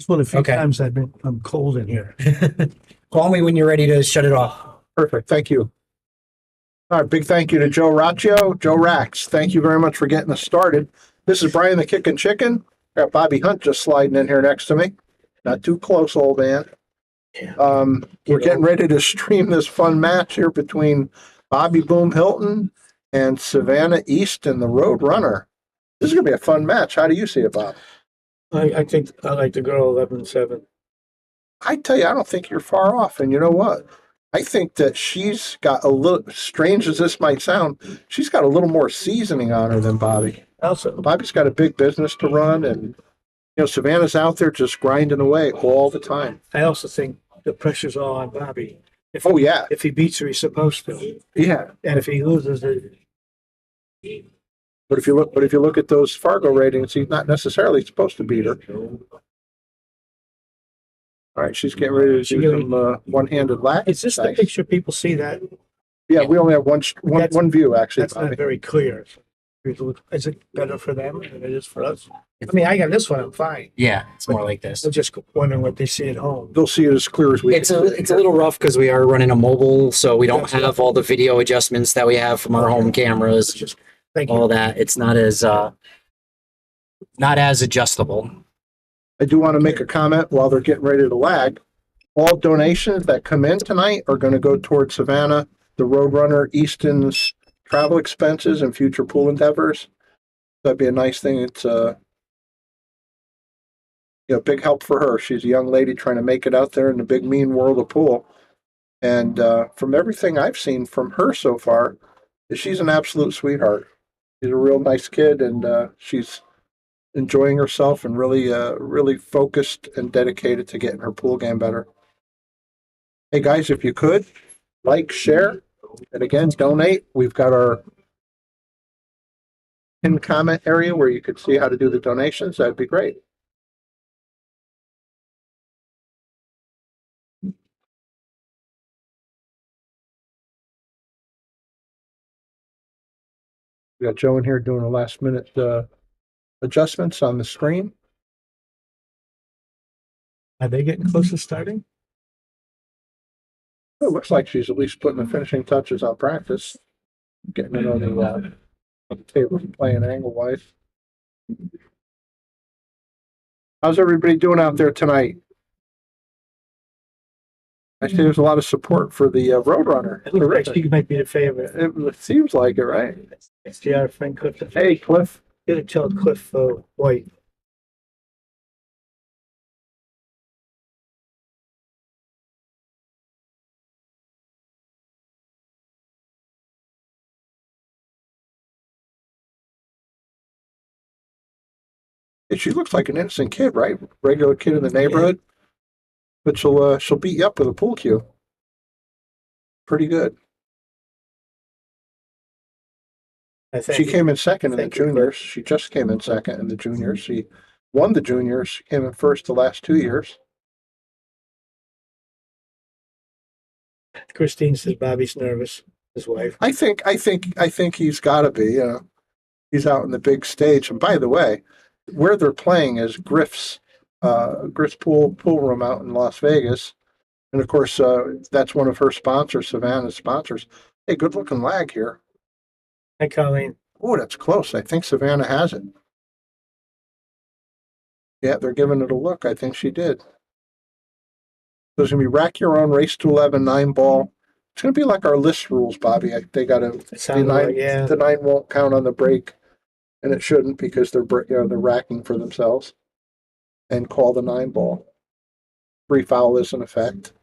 one of the few Okay. times I'm cold in here. Call me when you're ready to shut it off. Perfect. Thank you. All right. Big thank you to Joe Raccio, Joe Rax. Thank you very much for getting us started. This is Brian the Kickin' Chicken. Got Bobby Hunt just sliding in here next to me. Not too close, old man. We're getting ready to stream this fun match here between Bobby Boom Hilton and Savanah Easton, the Roadrunner. This is going to be a fun match. How do you see it, Bob? I think I like the girl 11-7. I tell you, I don't think you're far off. And you know what? I think that she's got a little, strange as this might sound, she's got a little more seasoning on her than Bobby. Also, Bobby's got a big business to run, and Savannah's out there just grinding away all the time. I also think the pressure's all on Bobby. Oh yeah, If he beats her, he's supposed to. yeah. And if he loses, But if you look at those Fargo ratings, he's not necessarily supposed to beat her. All right, she's getting ready to do some one-handed lat. it's just the picture people see that. Yeah, we only have one view actually. That's Bobby. not very clear. Is it better for them than it is for us? I mean, I got this one, I'm fine. Yeah, it's more like this. I'm just wondering what they see at home. They'll see it as clear as we. It's a little rough because we are running a mobile, so we don't have all the video adjustments that we have from our home cameras. Just thank you. All that. It's not as adjustable. I do want to make a comment while they're getting ready to lag. All donations that come in tonight are going to go towards Savanah, the Roadrunner, Easton's travel expenses and future pool endeavors. That'd be a nice thing. It's big help for her. She's a young lady trying to make it out there in the big mean world of pool. And from everything I've seen from her so far, she's an absolute sweetheart. She's a real nice kid, and she's enjoying herself and really focused and dedicated to getting her pool game better. Hey guys, if you could like, share, and again, donate. We've got our pinned comment area where you could see how to do the donations. That'd be great. We got Joe in here doing a last minute adjustments on the screen. Are they getting close to starting? It looks like she's at least putting the finishing touches on practice, getting it on the table, playing angle wise. How's everybody doing out there tonight? I see there's a lot of support for the Roadrunner. It looks like she might be the favorite. It seems like it, right? It's our friend Cliff. Hey, Cliff. You gotta tell Cliff White. She looks like an innocent kid, right? Regular kid in the neighborhood. But she'll beat you up with a pool cue. Pretty good. She came in second in the juniors. She just came in second in the juniors. She won the juniors. She came in first the last 2 years. Christine says Bobby's nervous. His wife. I think he's got to be. He's out in the big stage. And by the way, where they're playing is Giffs pool room out in Las Vegas, and of course that's one of her sponsors, Savanah's sponsors. Hey, good looking lag here. Hi, Colleen. Oh, that's close. I think Savanah has it. Yeah, they're giving it a look. I think she did. So it's gonna be rack your own race to 11 9-ball. It's gonna be like our list rules, Bobby. They got to the 9 won't count on the break. And it shouldn't because they're racking for themselves, and call the 9-ball. Free foul is in effect.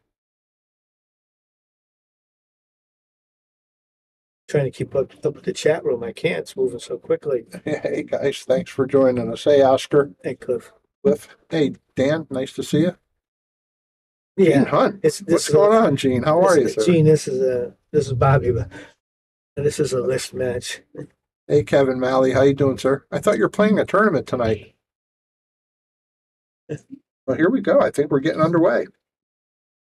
Trying to keep up with the chat room. I can't. It's moving so quickly. Hey guys, thanks for joining us. Hey Oscar. Hey Cliff. Hey Dan, nice to see you. Yeah. Gene Hunt. What's going on, Gene? How are you, sir? Gene, this is Bobby, and this is a list match. Hey, Kevin Malley, how you doing, sir? I thought you were playing a tournament tonight. Well, here we go. I think we're getting underway.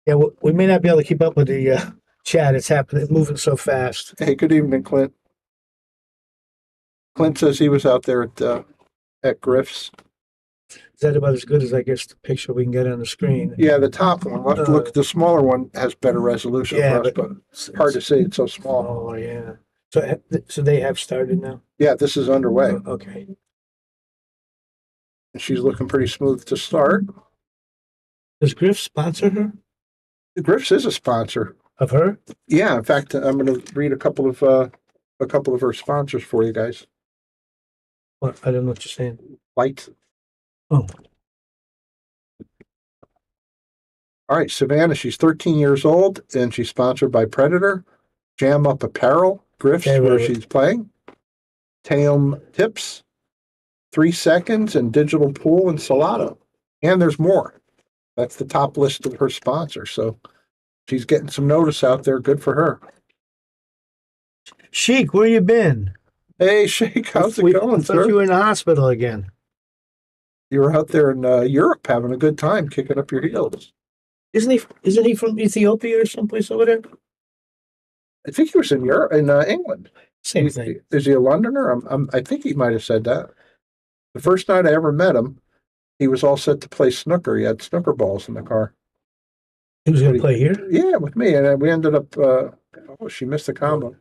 Yeah, we may not be able to keep up with the chat. It's happening. It's moving so fast. Hey, good evening, Clint. Clint says he was out there at Giffs. Is that about as good as I guess the picture we can get on the screen? Yeah, the top one. We'll have to look. The smaller one has better resolution Yeah, for us, but it's hard to see. It's so small. Oh, yeah. So they have started now? Yeah, this is underway. Okay. And she's looking pretty smooth to start. Does Griff sponsor her? Griff's is a sponsor. Of her? Yeah, in fact, I'm going to read a couple of her sponsors for you guys. What? I don't know what you're saying. Light. Oh, All right, Savanah. She's 13 years old, and she's sponsored by Predator, Jam Up Apparel, Griff's, Okay, where right. she's playing, Taum Tips, 3 Seconds, and Digital Pool and Salado. And there's more. That's the top list of her sponsors. So she's getting some notice out there. Good for her. Sheik, where you been? Hey, Shake, how's it We going, thought sir? you were in the hospital again. You were out there in Europe having a good time, kicking up your heels. Isn't he from Ethiopia or someplace over there? I think he was in Europe, in England. Same thing. Is he a Londoner? I think he might have said that. The first night I ever met him, he was all set to play snooker. He had snooker balls in the car. He was going to play here? Yeah, with me, and we ended up. She missed the combo.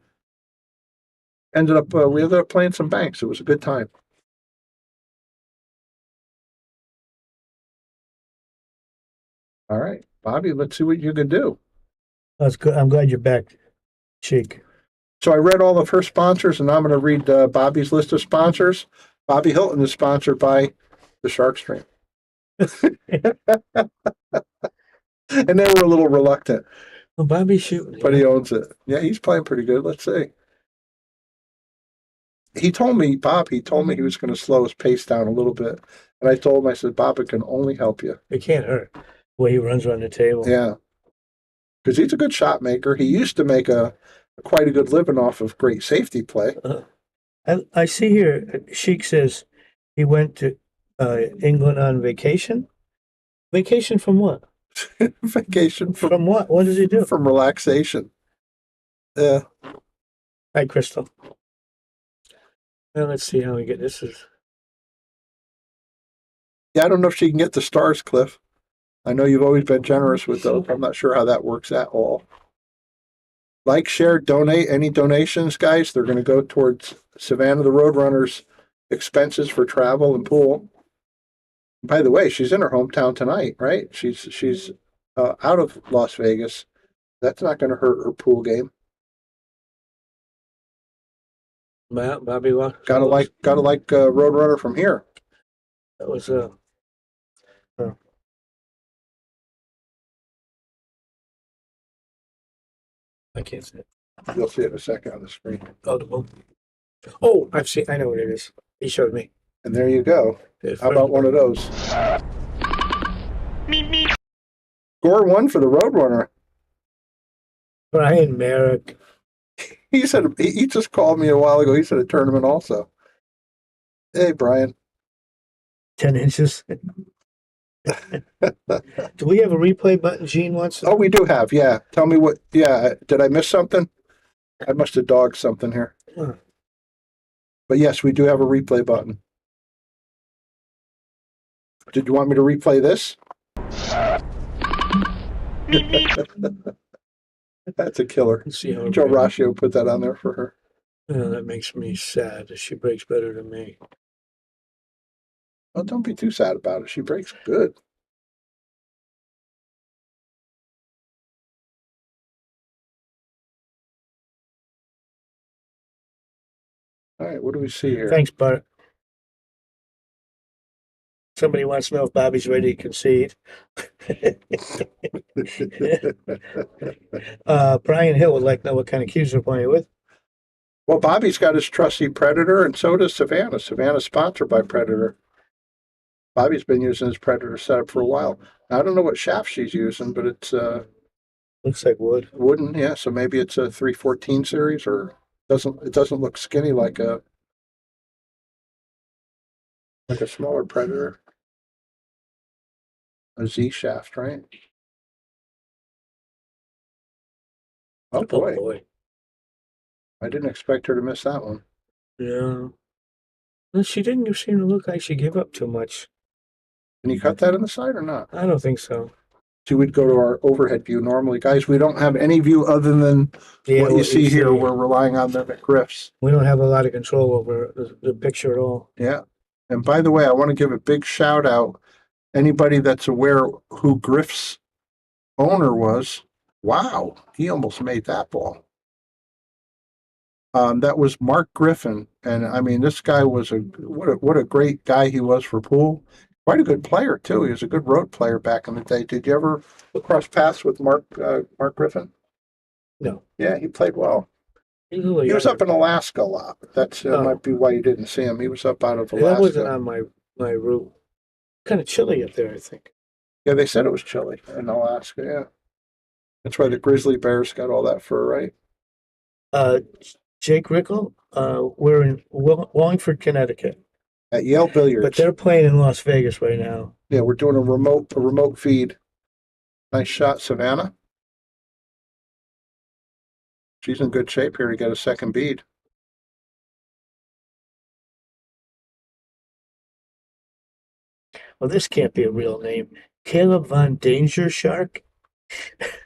We ended up playing some banks. It was a good time. All right, Bobby, let's see what you can do. That's good. I'm glad you're back, Sheik. So I read all of her sponsors, and I'm going to read Bobby's list of sponsors. Bobby Hilton is sponsored by the Shark Stream. And they were a little reluctant. Well, Bobby's shooting. But he owns it. Yeah, he's playing pretty good. Let's see. He told me he was going to slow his pace down a little bit. And I told him, I said, Bob, it can only help you. It can't hurt. The way he runs around the table. Yeah. Because he's a good shot maker. He used to make quite a good living off of great safety play. I see here, Sheik says he went to England on vacation. Vacation from what? Vacation From what? What does he do? from relaxation. Yeah. Hi, Crystal. Well, let's see how we get this. Yeah, I don't know if she can get the stars, Cliff. I know you've always been generous with those. I'm not sure how that works at all. Like, share, donate. Any donations, guys, they're going to go towards Savanah the Roadrunner's expenses for travel and pool. By the way, she's in her hometown tonight, right? She's out of Las Vegas. That's not going to hurt her pool game. Bobby walked. Gotta like Roadrunner from here. That was I can't see it. You'll see it in a second on the screen. Oh, the boom. Oh, I know what it is. He showed me. And there you go. How about one of those? Score 1 for the Roadrunner. Brian Merrick. He said he just called me a while ago. He said a tournament also. Hey, Brian. 10 inches. Do we have a replay button Gene wants? Oh, we do have. Yeah. Tell me what. Yeah. Did I miss something? I must have dogged something here. Huh. But yes, we do have a replay button. Did you want me to replay this? That's a killer. Let's see how Joe Raccio put that on there for her. That makes me sad. She breaks better than me. Well, don't be too sad about it. She breaks good. All right, what do we see here? Thanks, Bart. Somebody wants to know if Bobby's ready to concede. Brian Hill would like to know what kind of cues they're playing with. Well, Bobby's got his trusty Predator, and so does Savanah. Savannah's sponsored by Predator. Bobby's been using his Predator setup for a while. I don't know what shaft she's using, but it's Looks like wood. wooden, yeah. So maybe it's a 314 series, or it doesn't look skinny like a smaller Predator. A Z shaft, right? Oh boy. I didn't expect her to miss that one. Yeah. Well, she didn't seem to look like she gave up too much. Can you cut that in the side or not? I don't think so. So we'd go to our overhead view normally. Guys, we don't have any view other than Yeah, what you see here. We're relying on them at Griffs. We don't have a lot of control over the picture at all. Yeah. And by the way, I want to give a big shout out. Anybody that's aware who Griff's owner was, wow, he almost made that ball. That was Mark Griffin, and I mean, this guy was what a great guy he was for pool. Quite a good player too. He was a good road player back in the day. Did you ever cross paths with Mark Griffin? No. Yeah, he played well. He was up in Alaska a lot. That might be why you didn't see him. He was up out of Alaska. That wasn't on my route. Kind of chilly up there, I think. Yeah, they said it was chilly in Alaska. Yeah, that's why the grizzly bears got all that fur, right? Jake Rickle, we're in Wallingford, Connecticut. At Yale Billiards. But they're playing in Las Vegas right now. Yeah, we're doing a remote feed. Nice shot, Savanah. She's in good shape here to get a second bead. Well, this can't be a real name. Caleb Von Danger Shark.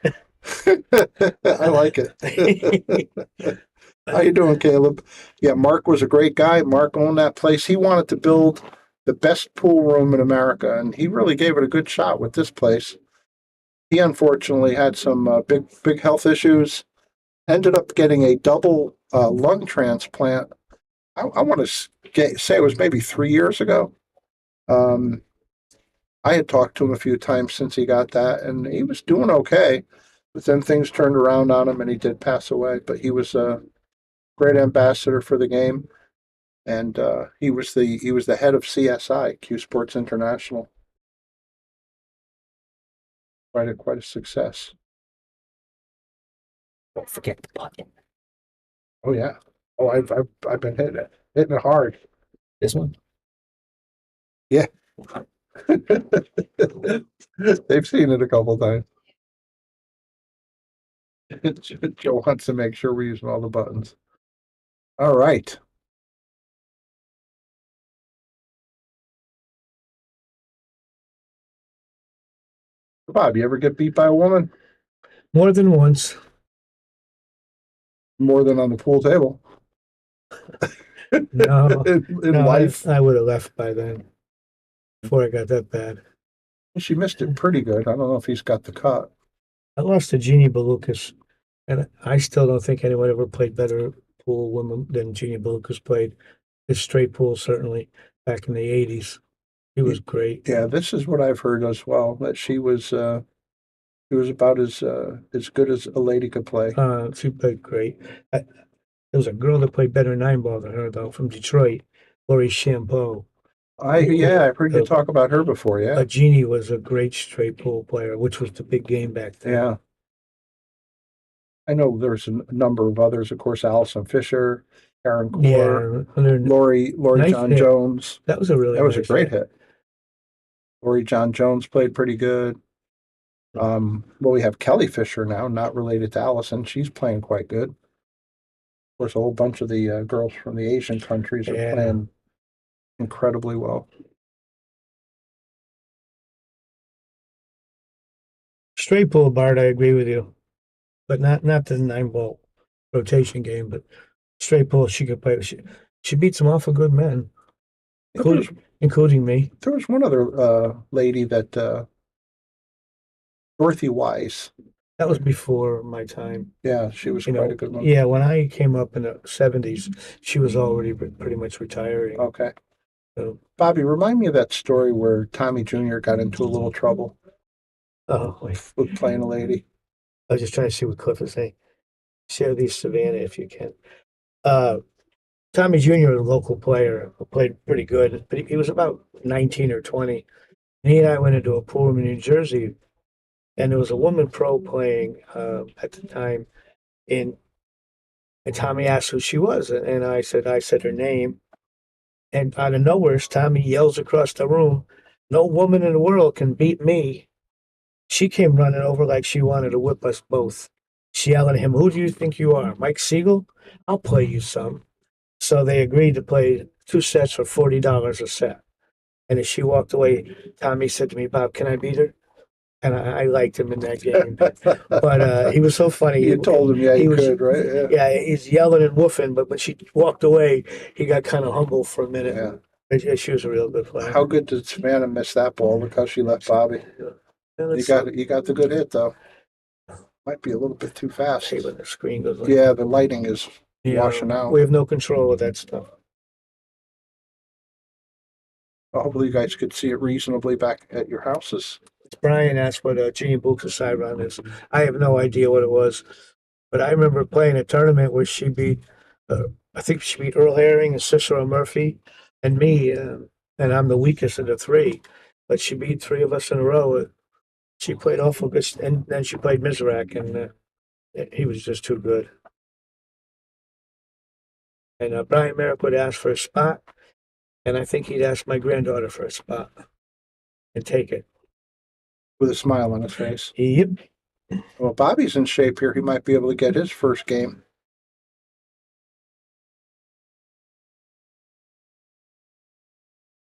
I like it. How you doing, Caleb? Yeah, Mark was a great guy. Mark owned that place. He wanted to build the best pool room in America, and he really gave it a good shot with this place. He unfortunately had some big health issues. Ended up getting a double lung transplant. I want to say it was maybe 3 years ago. I had talked to him a few times since he got that, and he was doing okay. But then things turned around on him, and he did pass away. But he was a great ambassador for the game, and he was the head of CSI, Q Sports International. Quite a success. Don't forget the button. Oh yeah. Oh, I've been hitting it hard. This one? Yeah. They've seen it a couple times. Joe wants to make sure we're using all the buttons. All right. Bob, you ever get beat by a woman? More than once. More than on the pool table. No. in life. I would have left by then. Before I got that bad. She missed it pretty good. I don't know if he's got the cut. I lost to Jeannie Belucas, and I still don't think anyone ever played better pool women than Jeannie Belucas played. His straight pool, certainly, back in the 80s. He was great. Yeah, this is what I've heard as well, that she was about as good as a lady could play. She played great. There was a girl that played better nine ball than her, though, from Detroit, Laurie Champeau. I've heard you talk about her before, yeah. Jeannie was a great straight pool player, which was the big game back then. Yeah. I know there's a number of others, of course, Allison Fisher, Karen Core, Lori John Jones. That was a great hit. Lori John Jones played pretty good. Well, we have Kelly Fisher now, not related to Allison. She's playing quite good. Of course, a whole bunch of the girls from the Asian countries are playing incredibly well. Straight pool, Bart, I agree with you, but not the nine ball rotation game. But straight pool, she could play. She beat some awful good men, including me. There was one other lady that Dorothy Wise. That was before my time. Yeah, she was quite a good one. Yeah, when I came up in the 70s, she was already pretty much retiring. Okay. So, Bobby, remind me of that story where Tommy Jr. got into a little trouble with playing a lady. I was just trying to see what Cliff is saying. Share these, Savanah, if you can. Tommy Jr. was a local player who played pretty good, but he was about 19 or 20. And he and I went into a pool room in New Jersey, and there was a woman pro playing at the time. And Tommy asked who she was, and I said her name. And out of nowhere, Tommy yells across the room, "No woman in the world can beat me." She came running over like she wanted to whip us both. She yelled at him, "Who do you think you are, Mike Siegel? I'll play you some." So they agreed to play 2 sets for $40 a set. And as she walked away, Tommy said to me, "Bob, can I beat her?" And I liked him in that game. But he was so funny. You told him, yeah, he you was, could, right? Yeah. yeah, he's yelling and woofing, but when she walked away, he got kind of humble for a minute. Yeah. But she was a real good player. How good did Savanah miss that ball because she left Bobby? Yeah, You got the good hit though. Might be a little bit too fast. see when the screen goes like Yeah, the lighting is Yeah, washing out. we have no control of that stuff. Hopefully you guys could see it reasonably back at your houses. Brian asked what a Jeannie Buch's side run is. I have no idea what it was, but I remember playing a tournament where she beat, I think she beat Earl Herring and Cicero Murphy and me, and I'm the weakest of the three. But she beat three of us in a row. She played awful good, and then she played Mizrak, and he was just too good. And Brian Merrick would ask for a spot, and I think he'd ask my granddaughter for a spot and take it. With a smile on his face. Yep. Well, Bobby's in shape here. He might be able to get his first game.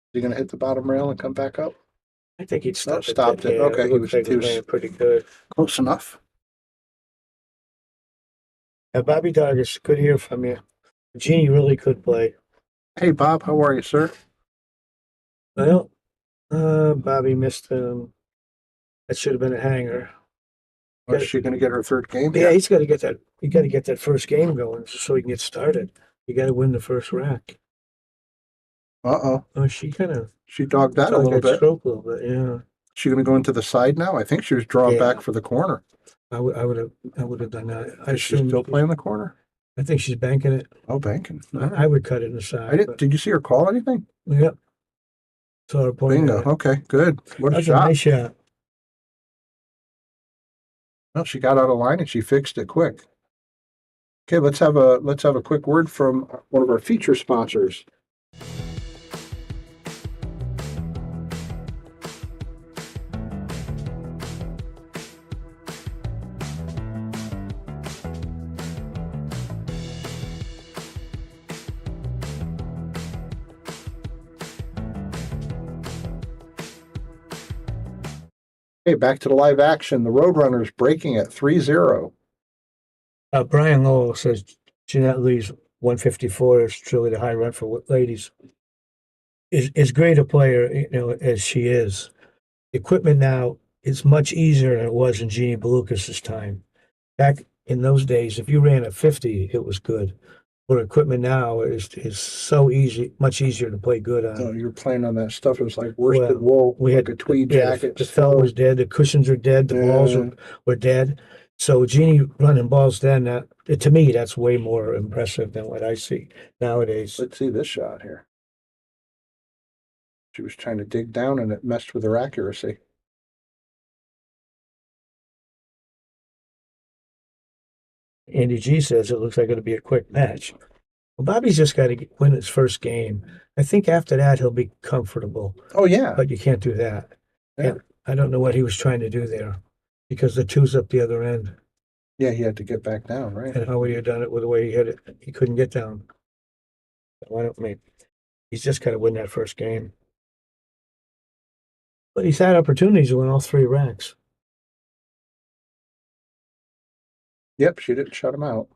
Is he going to hit the bottom rail and come back up? I think he'd stop stopped it. Okay, It looks like he was playing pretty good. Close enough. Bobby Doggett, good to hear from you. Jeannie really could play. Hey, Bob, how are you, sir? Well, Bobby missed that should have been a hanger. Is she going to get her third game? Yeah, he's got to get that. You got to get that first game going so he can get started. You got to win the first rack. Uh-oh. Oh, she kind of She dogged that a little bit. Stroke a little bit, yeah. She going to go into the side now? I think she was drawing back for the corner. I would have done that. Is she still playing the corner? I think she's banking it. Oh, banking. I would cut it in the side. I didn't. Did you see her call anything? Yep. Saw her point. Bingo. Okay, good. What a That's shot. a nice shot. Well, she got out of line and she fixed it quick. Okay, let's have a quick word from one of our feature sponsors. Okay, back to the live action. The Roadrunner's breaking at 3-0. Brian Lowell says Jeanette Lee's 154 is truly the high run for ladies. As great a player, as she is, equipment now is much easier than it was in Jeannie Belucas's time. Back in those days, if you ran a 50, it was good. But equipment now is so easy, much easier to play good on. Oh, you're playing on that stuff. It was like worsted wool. We had like a tweed jacket. The felt was dead. The cushions are dead. The balls were dead. So Jeannie running balls then, to me, that's way more impressive than what I see nowadays. Let's see this shot here. She was trying to dig down and it messed with her accuracy. Andy G says it looks like it'll be a quick match. Well, Bobby's just got to win his first game. I think after that he'll be comfortable. Oh, yeah. But you can't do that. Yeah. And I don't know what he was trying to do there because the two's up the other end. Yeah, he had to get back down, right? And how would he have done it with the way he hit it? He couldn't get down. Why don't we? He's just got to win that first game. But he's had opportunities to win all three racks. Yep, she didn't shut him out.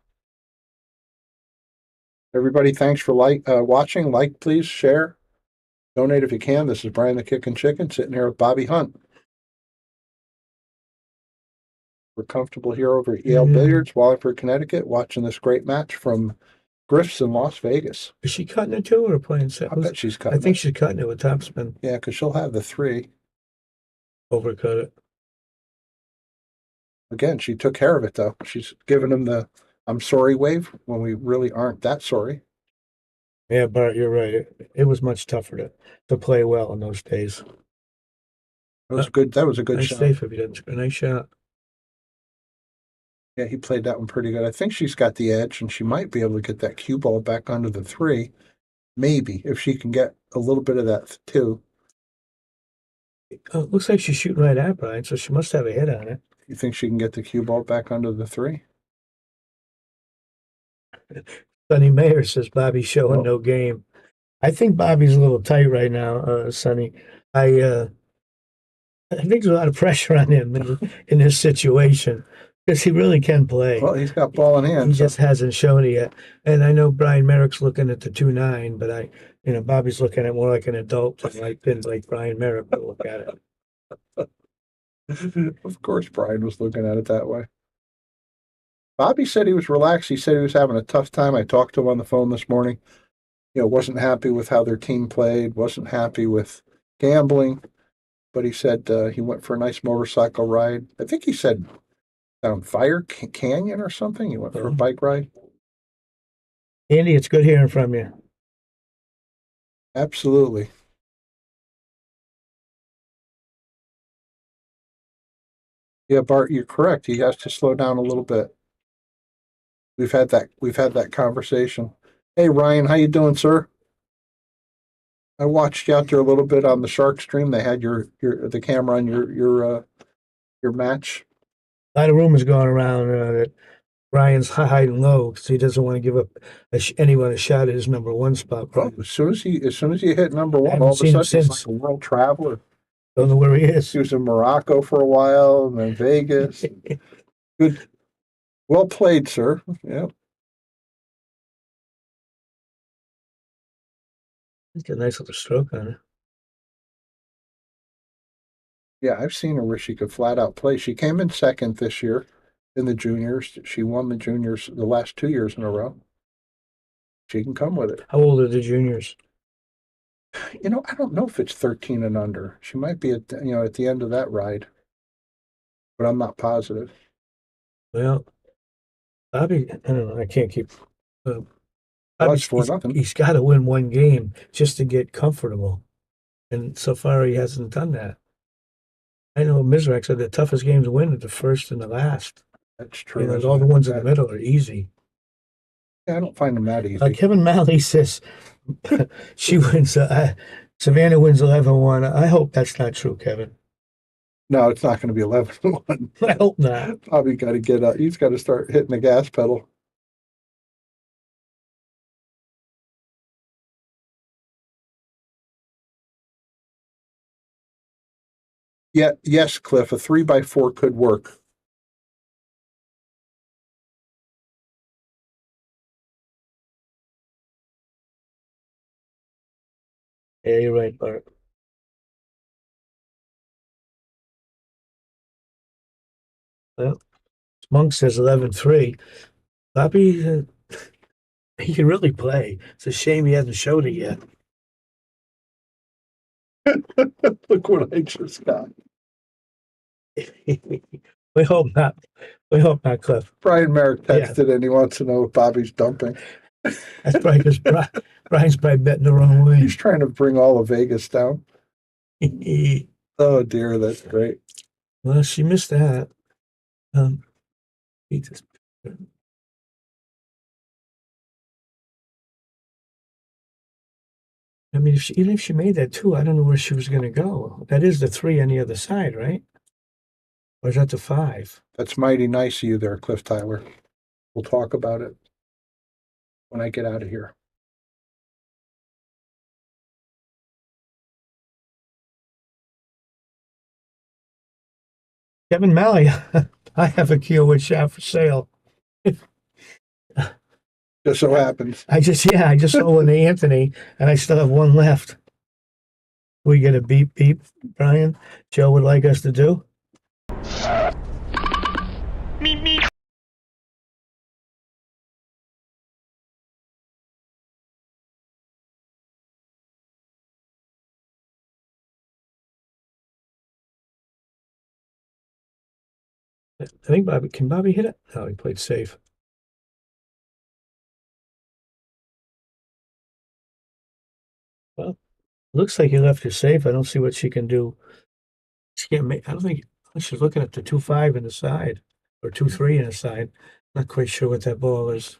Everybody, thanks for watching. Like, please, share, donate if you can. This is Brian the Kickin' Chicken sitting here with Bobby Hunt. We're comfortable here over at Yale Billiards, Wallingford, Connecticut, watching this great match from Giffs in Las Vegas. Is she cutting it too or playing set? I bet she's cutting I think she's cutting it with topspin. Yeah, because she'll have the 3. Overcut it. Again, she took care of it, though. She's giving him the I'm sorry wave when we really aren't that sorry. Yeah, Bart, you're right. It was much tougher to play well in those days. That was good. That was a good nice shot. Safe if you didn't. A nice shot. Yeah, he played that one pretty good. I think she's got the edge, and she might be able to get that cue ball back under the 3. Maybe, if she can get a little bit of that, too. Oh, it looks like she's shooting right at Brian, so she must have a hit on it. You think she can get the cue ball back under the 3? Sonny Mayer says Bobby's showing no game. I think Bobby's a little tight right now, Sonny. I I think there's a lot of pressure on him in this situation because he really can play. Well, he's got ball in He hand, so just hasn't shown it yet. And I know Brian Merrick's looking at the 2.9, but Bobby's looking at more like an adult than like Brian Merrick would look at it. of course Brian was looking at it that way. Bobby said he was relaxed. He said he was having a tough time. I talked to him on the phone this morning. Wasn't happy with how their team played, wasn't happy with gambling, but he said he went for a nice motorcycle ride. I think he said down Fire Canyon or something. He went for a bike ride. Andy, it's good hearing from you. Absolutely. Yeah, Bart, you're correct. He has to slow down a little bit. We've had that conversation. Hey Ryan, how you doing, sir? I watched you out there a little bit on the Shark stream. They had the camera on your match. A lot of rumors going around that Brian's hiding low because he doesn't want to give up anyone a shot at his number one spot. Well, as soon as you hit number one, haven't all of a seen him sudden he's since. like a world traveler. Don't know where he is. He was in Morocco for a while, and then Vegas. Good, well played, sir. Yeah, He's got a nice little stroke on it. yeah. I've seen her where she could flat out play. She came in second this year in the juniors. She won the juniors the last 2 years in a row. She can come with it. How old are the juniors? I don't know if it's 13 and under. She might be at the end of that ride, but I'm not positive. Well, Bobby, I don't know. I can't keep. Well, Bobby's, it's 4-0. he's got to win one game just to get comfortable, and so far he hasn't done that. I know Mizrak said the toughest games to win are the first and the last. That's true. All the ones in the middle are easy. Yeah, I don't find them that easy. Kevin Malley says she wins. Savanah wins 11-1. I hope that's not true, Kevin. No, it's not going to be 11-1. I hope not. Bobby got to get up. He's got to start hitting the gas pedal. Yeah, yes, Cliff, a 3x4 could work. Yeah, you're right, Bart. Well, Monk says 11-3. Bobby, he can really play. It's a shame he hasn't showed it yet. Look what I just got. We hope not. We hope not, Cliff. Brian Merrick texted and he wants to know if Bobby's dumping. That's probably because Brian's probably betting the wrong way. He's trying to bring all of Vegas down. Oh dear, that's great. Well, she missed that. He just, I mean, even if she made that two, I don't know where she was going to go. That is the 3 on the other side, right? Or is that the 5? That's mighty nice of you there, Cliff Tyler. We'll talk about it when I get out of here. Kevin Malley, I have a Kiowa shaft for sale. Just so happens. I just sold one to Anthony, and I still have one left. We get a beep, Brian. Joe would like us to do. Meep. I think can Bobby hit it? No, he played safe. Well, looks like he left her safe. I don't see what she can do. She can't make. I don't think she's looking at the 2-5 in the side or 2-3 in the side. Not quite sure what that ball is.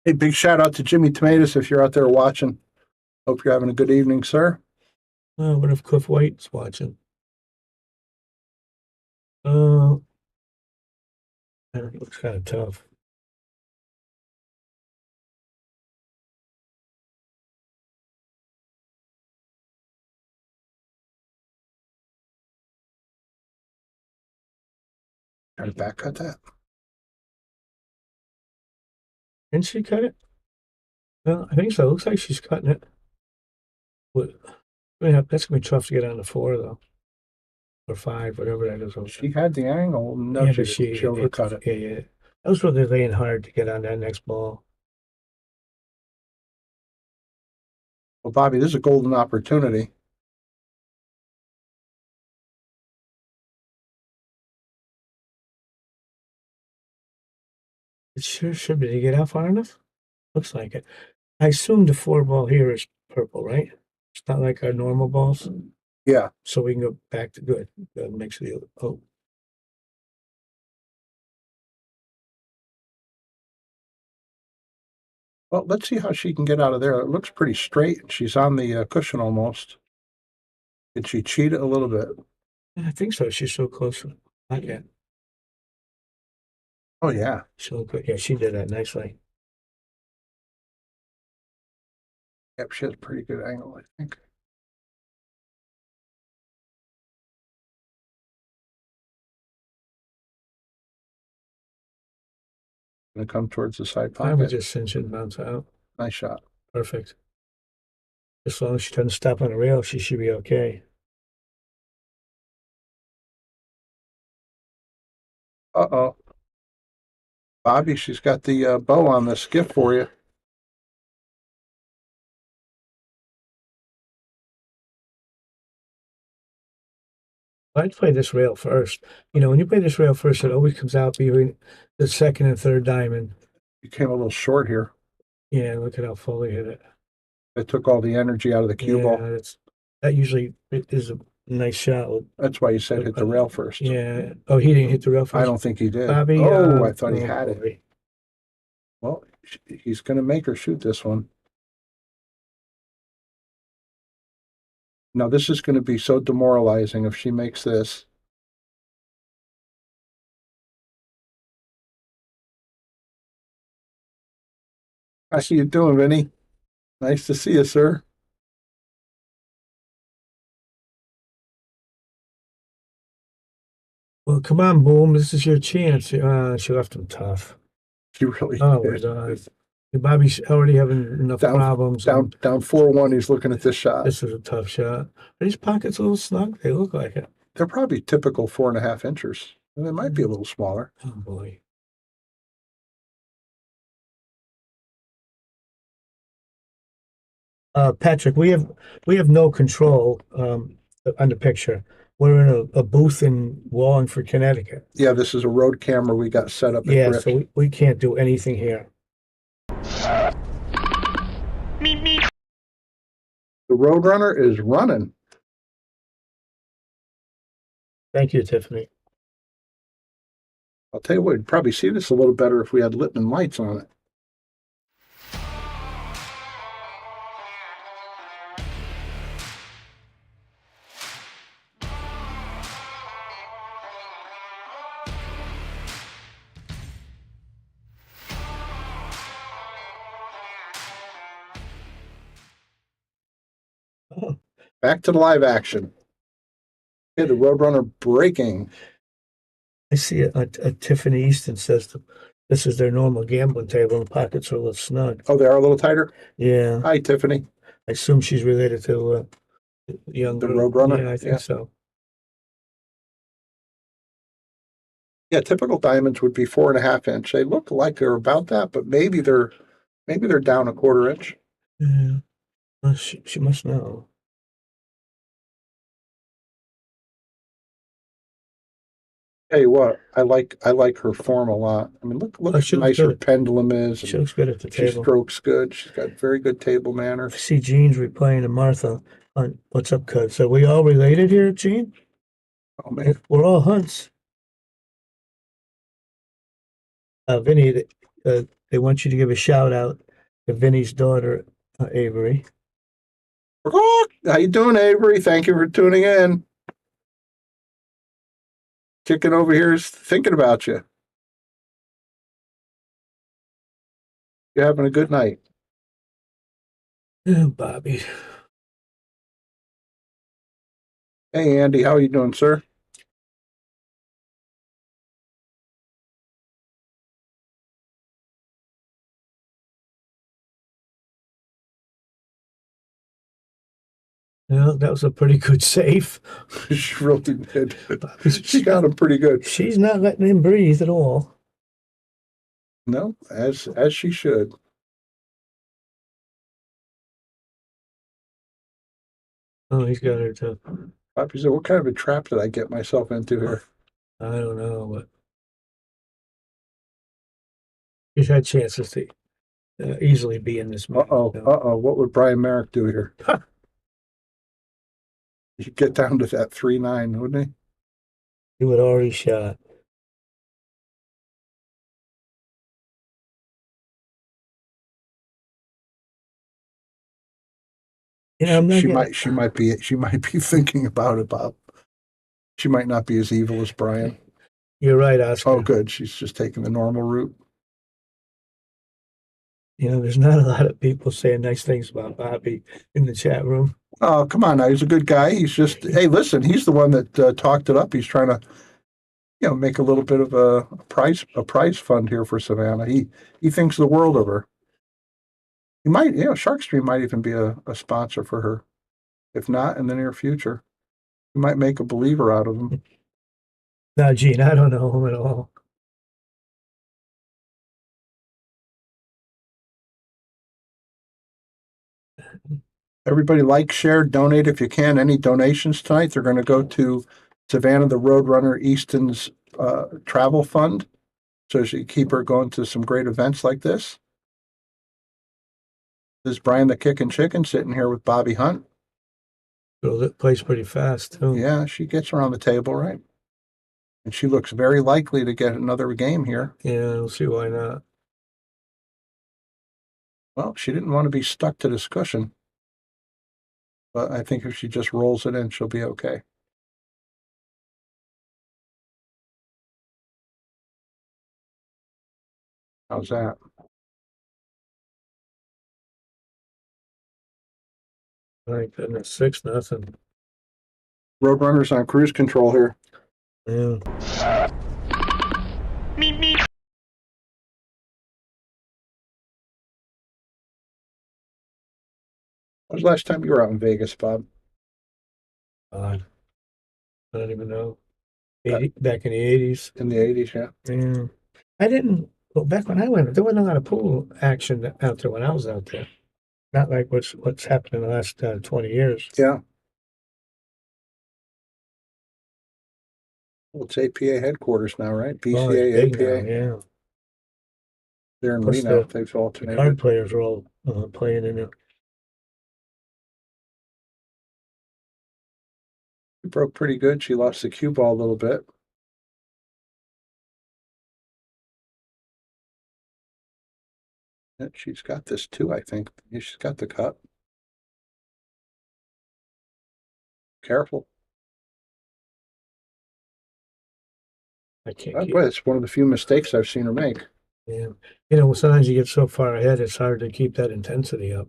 Hey, big shout out to Jimmy Tomatoes if you're out there watching. Hope you're having a good evening, sir. What if Cliff White's watching? That looks kind of tough. Try to back cut that. Didn't she cut it? Well, I think so. It looks like she's cutting it. But, that's gonna be tough to get on the 4 though, or 5, whatever that is. She had the angle. No, Yeah, she but didn't. She overcut it. Yeah, yeah. That was really laying hard to get on that next ball. Well, Bobby, this is a golden opportunity. It sure should be. Did you get out far enough? Looks like it. I assume the 4 ball here is purple, right? It's not like our normal balls. Yeah. So we can go back to good. That makes the oh. Well, let's see how she can get out of there. It looks pretty straight. She's on the cushion almost. Did she cheat it a little bit? I think so. She's so close. Not yet. Oh, yeah. So good. Yeah, she did that nicely. Yep, she has a pretty good angle, I think. Gonna come towards the side I would pocket. just cinch and bounce out. Nice shot. Perfect. As long as she doesn't stop on the rail, she should be okay. Uh-oh. Bobby, she's got the bow on the skiff for you. I'd play this rail first. When you play this rail first, it always comes out between the second and third diamond. You came a little short here. Yeah, look at how full he hit it. It took all the energy out of the cue ball. Yeah, that usually is a nice shot. That's why you said hit the rail first. Yeah. Oh, he didn't hit the rail first? I don't think he did. Bobby, I thought he oh, had boy. it. Well, he's going to make her shoot this one. Now, this is going to be so demoralizing if she makes this. How you doing, Vinny? Nice to see you, sir. Well, come on, Boom. This is your chance. She left him tough. She really Oh, my did. God. Bobby's already having enough problems. Down 4-1. He's looking at this shot. This is a tough shot. Are these pockets a little snug? They look like it. They're probably typical 4.5 inches. And they might be a little smaller. Oh, boy. Patrick, we have no control on the picture. We're in a booth in Wallingford, Connecticut. Yeah, this is a road camera we got set up at Yeah, Griff. so we can't do anything here. The Roadrunner is running. Thank you, Tiffany. I'll tell you what, you'd probably see this a little better if we had Littman lights on it. Oh, Back to the live action. Okay, the Roadrunner braking. I see a Tiffany Easton says this is their normal gambling table and the pockets are a little snug. Oh, they are a little tighter? Yeah. Hi, Tiffany. I assume she's related to young The Roadrunner? Yeah, I think so. Yeah, typical diamonds would be 4.5 inch. They look like they're about that, but maybe they're down a 1/4 inch. Yeah. Well, she must know. Tell you what, I like her form a lot. I mean, look how nice her pendulum is. She looks good at the She table. strokes good. She's got very good table I manners. see Jean's replying to Martha on What's Up, Cuz. So we all related here, Jean? Oh man, We're all Hunts. Vinny, they want you to give a shout out to Vinny's daughter, Avery. how you doing, Avery? Thank you for tuning in. Chicken over here is thinking about you. You're having a good night. Oh, Bobby. Hey, Andy, how are you doing, sir? Well, that was a pretty good save. She really did. She got him pretty good. She's not letting him breathe at all. No, as she should. Oh, he's got her to. Bobby said, "What kind of a trap did I get myself into here?" I don't know, but he's had chances to easily be in this match. What would Brian Merrick do here? He'd get down to that 3-9, wouldn't he? He would already shot. Yeah, I'm not she might be thinking about it, Bob. She might not be as evil as Brian. You're right, Oscar. Oh, good. She's just taking the normal route. There's not a lot of people saying nice things about Bobby in the chat room. Oh, come on now. He's a good guy. He's just, hey, listen, he's the one that talked it up. He's trying to, make a little bit of a prize fund here for Savanah. He thinks the world of her. He might, Sharkstream might even be a sponsor for her. If not, in the near future. He might make a believer out of him. No, Gene, I don't know him at all. Everybody like, share, donate if you can. Any donations tonight, they're going to go to Savanah, the Roadrunner Easton's travel fund. So she keep her going to some great events like this. This is Brian the Kickin' Chicken sitting here with Bobby Hunt. So that plays pretty fast, too. Yeah, she gets around the table, right? And she looks very likely to get another game here. Yeah, we'll see why not. Well, she didn't want to be stuck to this cushion. But I think if she just rolls it in, she'll be okay. How's that? My goodness, 6-0. Roadrunner's on cruise control here. Yeah. When was the last time you were out in Vegas, Bob? God. I don't even know. Back in the 80s. In the 80s, yeah. Yeah. I didn't, well, back when I went, there wasn't a lot of pool action out there when I was out there. Not like what's happened in the last 20 years. Yeah. Well, it's APA headquarters now, right? Oh, it's BCA, big APA. now, yeah. They're in Plus Reno. the They've card alternated. players are all playing in it. She broke pretty good. She lost the cue ball a little bit. Yeah, she's got this too, I think. Yeah, she's got the cut. Careful. I can't Oh, keep boy, it's one of the few mistakes I've seen her make. Yeah. Sometimes you get so far ahead, it's hard to keep that intensity up.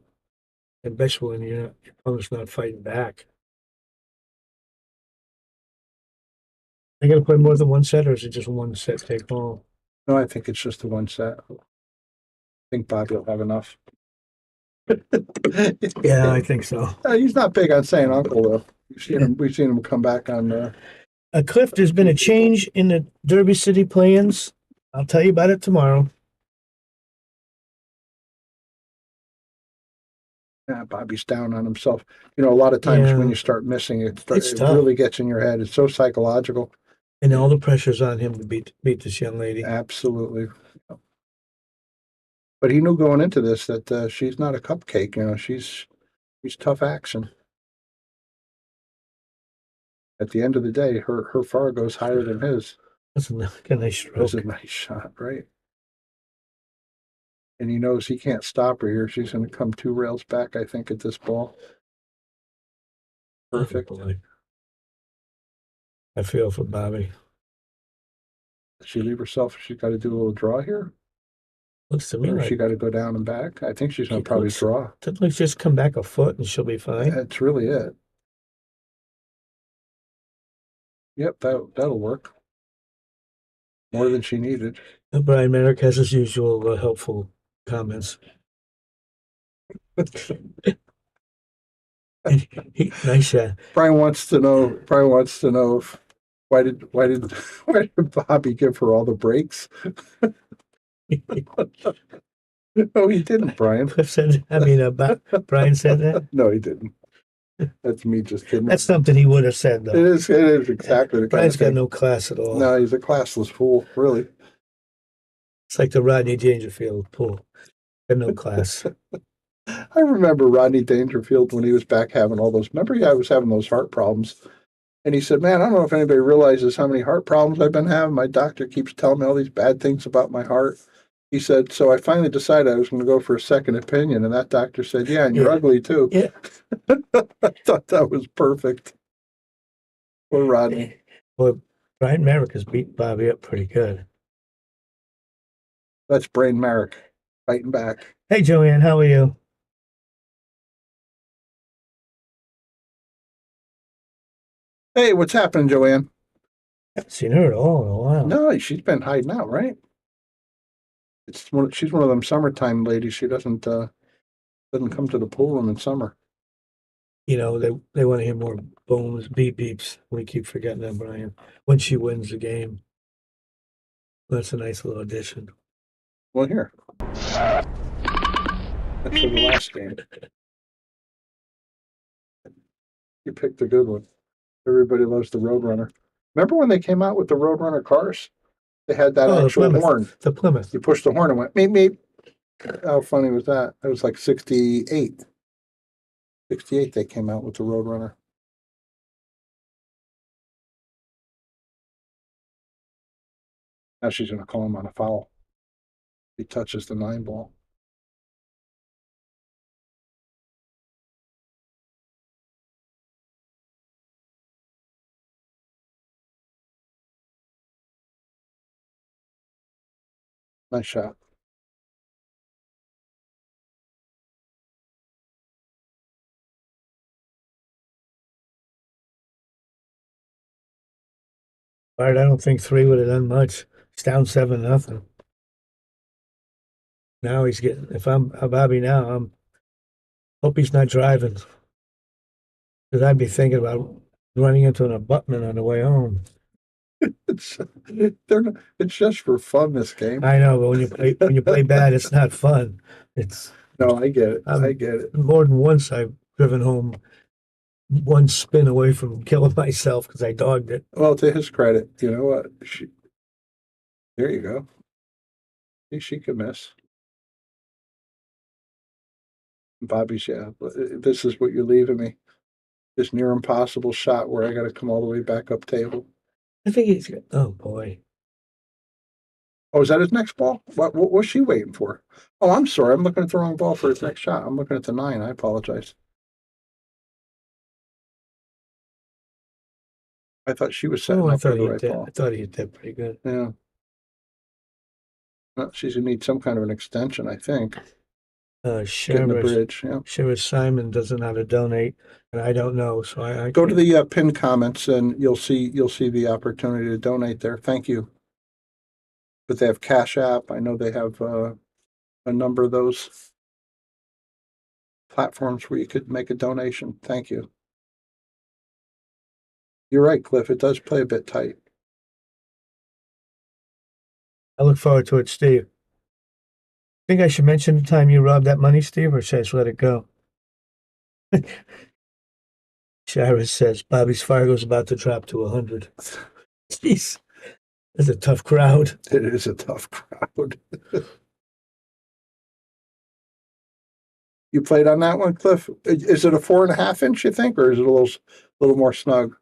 Especially when your opponent's not fighting back. They got to play more than one set, or is it just one set take all? No, I think it's just the one set. I think Bobby will have enough. Yeah, I think so. He's not big on saying uncle, though. We've seen him come back on. Cliff, there's been a change in the Derby City plans. I'll tell you about it tomorrow. Yeah, Bobby's down on himself. A lot of times Yeah. when you start missing it, It's it tough. really gets in your head. It's so psychological. And all the pressure's on him to beat this young lady. Absolutely. But he knew going into this that she's not a cupcake. She's tough action. At the end of the day, her far goes higher than his. That's a nice stroke. That's a nice shot, right? And he knows he can't stop her here. She's going to come 2 rails back, I think, at this ball. Perfect. Oh, I feel for Bobby. Does she leave herself? She's got to do a little draw here? Looks to me Or like she got to go down and back? I think she's going to probably draw. Let's just come back a foot and she'll be fine. That's really it. Yep, that'll work. More than she needed. Brian Merrick has his usual helpful comments. Nice shot. Brian wants to know. Brian wants to know if why did why did why did Bobby give her all the breaks? No, he didn't, Brian. Cliff said, I mean, Brian said that. No, he didn't. That's me just kidding. That's something he would have said, It though. is. It is exactly the kind Brian's of got thing. no class at all. No, he's a classless fool, really. It's like the Rodney Dangerfield pool. Got no class. I remember Rodney Dangerfield when he was back having all those. Remember, I was having those heart problems, and he said, "Man, I don't know if anybody realizes how many heart problems I've been having. My doctor keeps telling me all these bad things about my heart." He said, "So I finally decided I was going to go for a second opinion," and that doctor said, "Yeah, and you're Yeah. ugly too." Yeah. I thought that was perfect. Poor Rodney. Well, Brian Merrick has beat Bobby up pretty good. That's Brain Merrick fighting back. Hey, Joanne, how are you? Hey, what's happening, Joanne? Haven't seen her at all in a while. No, she's been hiding out, right? She's one of them summertime ladies. She doesn't come to the pool room in summer. You know, they want to hear more booms, beep beeps. We keep forgetting that, Brian. When she wins the game. That's a nice little addition. Well, here. That's for the last game. You picked a good one. Everybody loves the Roadrunner. Remember when they came out with the Roadrunner cars? They had that Oh, actual horn. The Plymouth. You pushed the horn and went, meep, meep. How funny was that? It was like 68. 68 they came out with the Roadrunner. Now she's going to call him on a foul. He touches the 9 ball. Nice shot. All right, I don't think 3 would have done much. It's down 7-0. Now he's getting. If I'm Bobby now, hope he's not driving, because I'd be thinking about running into an abutment on the way home. It's it's just for fun, this game. I know, but when you play bad, it's not fun. It's No, I get it. I'm- I get it. more than once I've driven home one spin away from killing myself because I dogged it. Well, to his credit, you know what? There you go. She could miss. Bobby's, yeah. This is what you're leaving me. This near impossible shot where I got to come all the way back up table. I think he's. Oh boy. Oh, is that his next ball? What was she waiting for? Oh, I'm sorry. I'm looking at the wrong ball for his next shot. I'm looking at the 9. I apologize. I thought she was setting Oh, I up for thought the he right did. ball. I thought he did pretty good. Yeah. Well, she's going to need some kind of an extension, I think. Getting the Sheriff bridge. Yeah. Simon doesn't know how to donate, and I don't know, so I Go to the pinned comments and you'll see the opportunity to donate there. Thank you. But they have Cash App. I know they have a number of those platforms where you could make a donation. Thank you. You're right, Cliff. It does play a bit tight. I look forward to it, Steve. Think I should mention the time you robbed that money, Steve, or should I just let it go? Shira says Bobby's Fargo's about to drop to 100. Jeez, that's a tough crowd. It is a tough crowd. You played on that one, Cliff? Is it a 4.5 inch, you think, or is it a little more snug?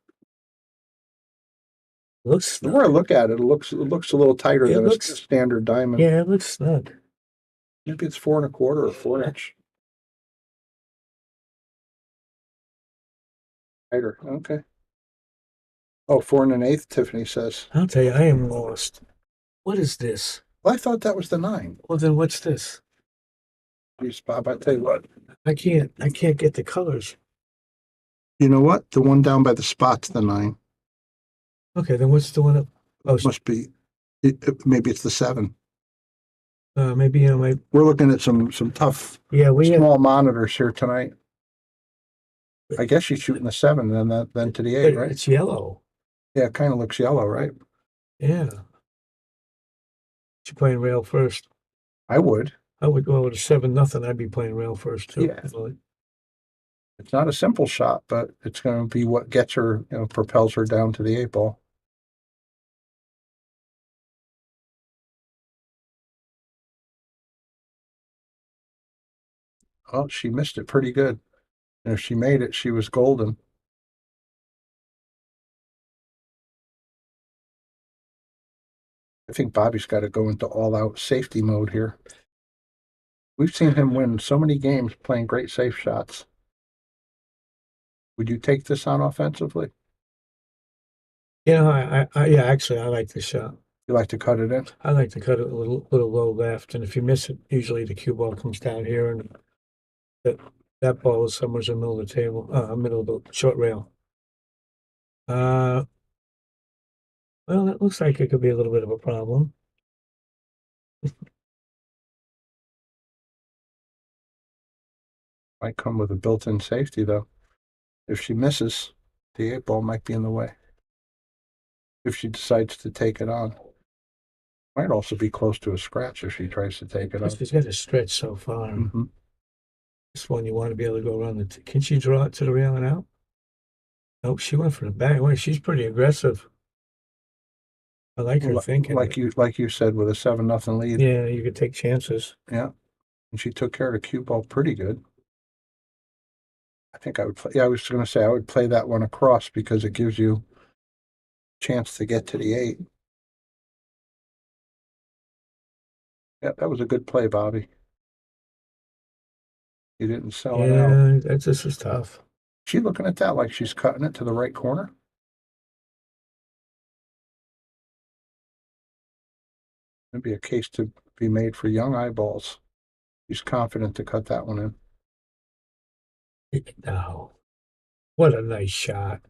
Looks The more I snug. look at it, it looks a little tighter It than a looks- standard diamond. Yeah, it looks snug. Maybe it's 4.25 or 4 inch. Tighter. Okay. Oh, 4 1/8, Tiffany says. I'll tell you, I am lost. What is this? Well, I thought that was the 9. Well, then what's this? Jeez, Bob, I tell you what. I can't get the colors. You know what? The one down by the spot's the 9. Okay, then what's the one up? Oh, Must be. Maybe it's the 7. maybe my We're looking at some tough yeah. We have small monitors here tonight. I guess she's shooting the 7, then to the 8, But right? it's yellow. Yeah, it kind of looks yellow, right? Yeah. She's playing rail first. I would. I would go with a 7-0. I'd be playing rail first too. Yeah. It's not a simple shot, but it's going to be what gets her, propels her down to the 8 ball. Oh, she missed it pretty good. And if she made it, she was golden. I think Bobby's got to go into all-out safety mode here. We've seen him win so many games playing great safe shots. Would you take this on offensively? Yeah, yeah, actually, I like the shot. You like to cut it in? I like to cut it a little low left, and if you miss it, usually the cue ball comes down here, and that ball is somewhere in the middle of the table, middle of the short rail. Well, that looks like it could be a little bit of a problem. Might come with a built-in safety, though. If she misses, the 8 ball might be in the way. If she decides to take it on. Might also be close to a scratch if she tries to take it on. She's got to stretch so far. Mm-hmm. This one, you want to be able to go around the. Can she draw it to the rail and out? Nope, she went for the back. Well, she's pretty aggressive. I like her thinking. Like you said, with a 7-0 lead. Yeah, you could take chances. Yeah. And she took care of the cue ball pretty good. I think I would play. Yeah, I was going to say I would play that one across because it gives you a chance to get to the 8. Yeah, that was a good play, Bobby. You didn't sell it out. Yeah, this is tough. She looking at that like she's cutting it to the right corner. It'd be a case to be made for young eyeballs. She's confident to cut that one in. No. What a nice shot.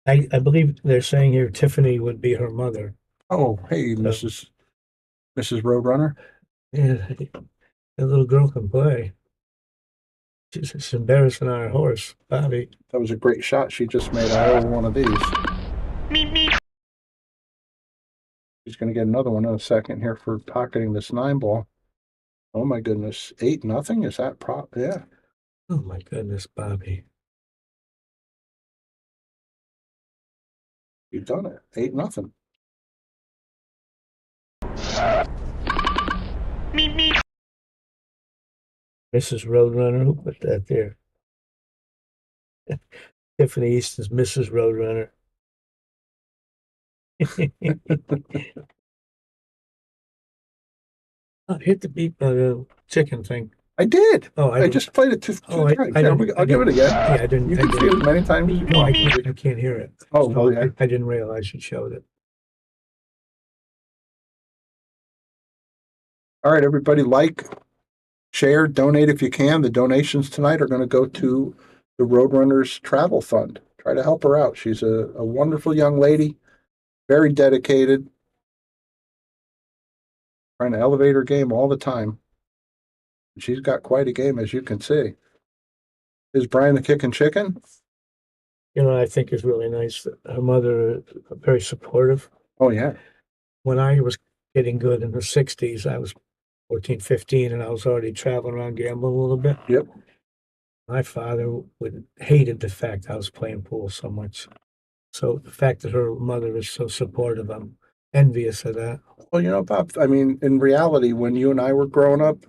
I believe they're saying here Tiffany would be her mother. Oh, hey, Mrs. Roadrunner. Yeah, the little girl can play. She's embarrassing our horse, Bobby. That was a great shot she just made. I owe one of these. She's going to get another one in a second here for pocketing this 9 ball. Oh my goodness, 8-0? Is that prop? Yeah. Oh my goodness, Bobby. You've done it. 8-0. Mrs. Roadrunner, who put that there? Tiffany Easton's Mrs. Roadrunner. Oh, hit the beep chicken thing. I did. Oh, I just played it two Oh, times. I'll give it again. Yeah, I didn't. You can see it as many times as you No, want. I can't hear it. Oh, So yeah. I didn't realize you showed it. All right, everybody, like, share, donate if you can. The donations tonight are going to go to the Roadrunners Travel Fund. Try to help her out. She's a wonderful young lady, very dedicated, trying to elevate her game all the time. She's got quite a game, as you can see. Is Brian the Kicking Chicken? I think is really nice. Her mother, very supportive. Oh, yeah. When I was getting good in the 60s, I was 14, 15, and I was already traveling around gambling a little bit. Yep. My father hated the fact I was playing pool so much. So the fact that her mother is so supportive, I'm envious of that. Well, Bob, I mean, in reality, when you and I were growing up,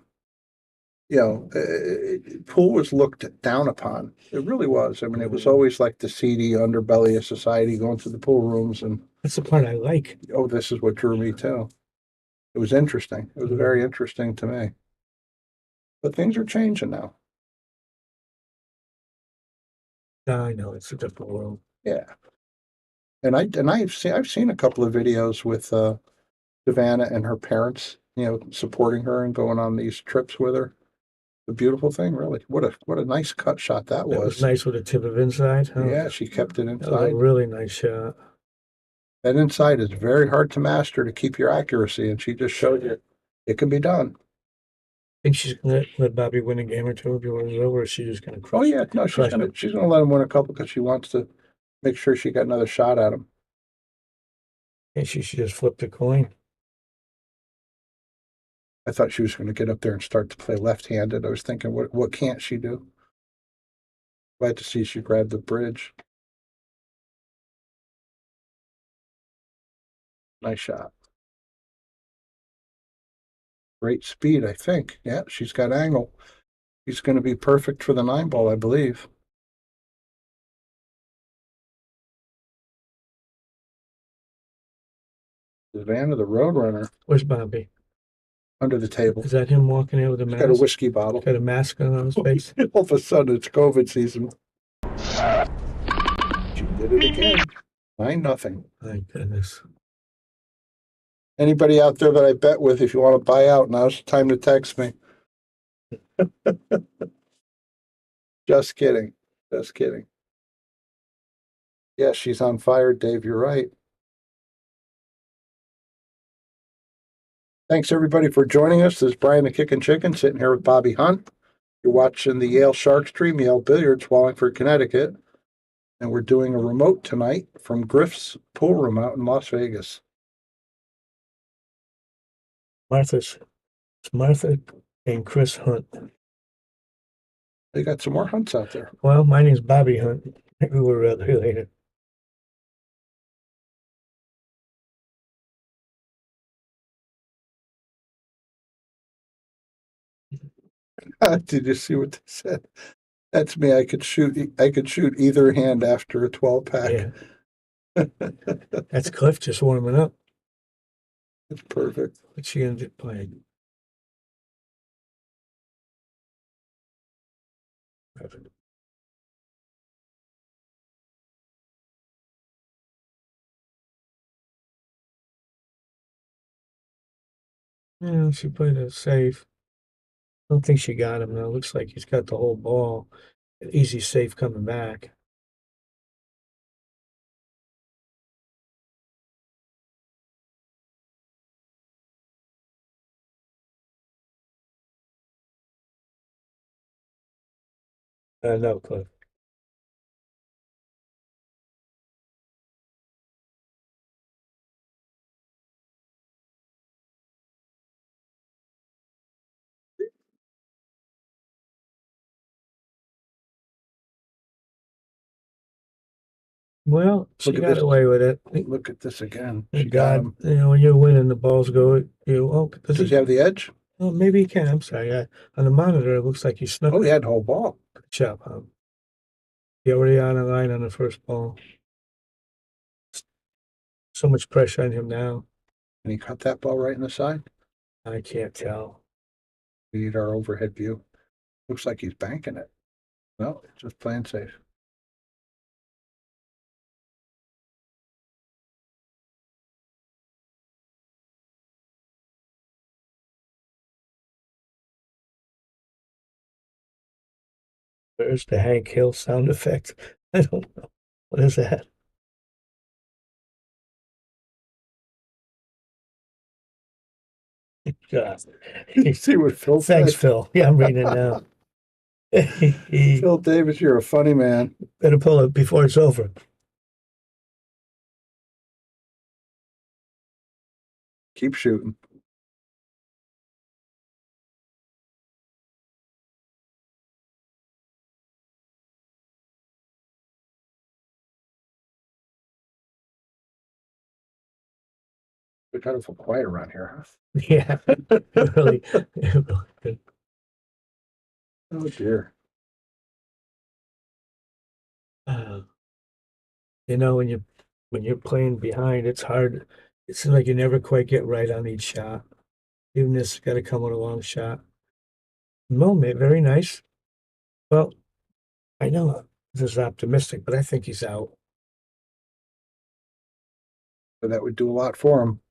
pool was looked down upon. It really was. I mean, it was always like the seedy underbelly of society going to the pool rooms. And that's the part I like. Oh, this is what drew me too. It was interesting. It was very interesting to me. But things are changing now. I know it's a different world. Yeah. And I've seen a couple of videos with Savanah and her parents, supporting her and going on these trips with her. A beautiful thing, really. What a nice cut shot that was. That was nice with the tip of inside. Huh? Yeah, she kept it That was inside. a really nice shot. That inside is very hard to master to keep your accuracy, and she just showed you it can be done. Think she's gonna let Bobby win a game or two before it's over, or is she just gonna crush? Oh yeah, no, crush him? she's gonna let him win a couple because she wants to make sure she got another shot at him. And she should just flip the coin. I thought she was going to get up there and start to play left-handed. I was thinking, what can't she do? Glad to see she grabbed the bridge. Nice shot. Great speed, I think. Yeah, she's got angle. She's going to be perfect for the 9-ball, I believe. Savanah, the Roadrunner, Where's Bobby? under the table. Is that him walking out with a He's mask? got a whiskey bottle. Got a mask on his face. All of a sudden, it's COVID season. She did it again. 9-0. My goodness. Anybody out there that I bet with, if you want to buy out, now's the time to text me. Just kidding. Just kidding. Yeah, she's on fire, Dave. You're right. Thanks, everybody, for joining us. This is Brian the Kickin' Chicken sitting here with Bobby Hunt. You're watching the Yale Shark Stream, Yale Billiards, Wallingford, Connecticut. And we're doing a remote tonight from Giffs Pool Room out in Las Vegas. It's Martha and Chris Hunt. They got some more hunts out there. Well, my name's Bobby Hunt. Maybe we're related. Did you see what they said? That's me. I could shoot either hand after a 12-pack. Yeah. That's Cliff just warming up. It's perfect. What's she gonna do playing? Perfect. Yeah, she played it safe. I don't think she got him though. Looks like he's got the whole ball. Easy safe coming back. No, Cliff. Well, she Look at got this. away with it. Look at this again. Thank She got God, him. when you're winning, the balls go. Does Does he have the edge? Oh, maybe he can. I'm sorry. On the monitor, it looks like he snuck. Oh, he had the whole ball. Good job, huh? He already on the line on the first ball. So much pressure on him now. And he cut that ball right in the side. I can't tell. We need our overhead view. Looks like he's banking it. No, just playing safe. Where's the Hank Hill sound effect? I don't know. What is that? God. You see what Phil Thanks, said? Phil. Yeah, I'm reading it now. Phil Davis, you're a funny man. Better pull it before it's over. Keep shooting. We're kind of quiet around here, huh? Yeah, really. Oh dear. Uh, when you're playing behind, it's hard. It seems like you never quite get right on each shot. Even this got to come with a long shot. Moment, very nice. Well, I know this is optimistic, but I think he's out. So that would do a lot for him.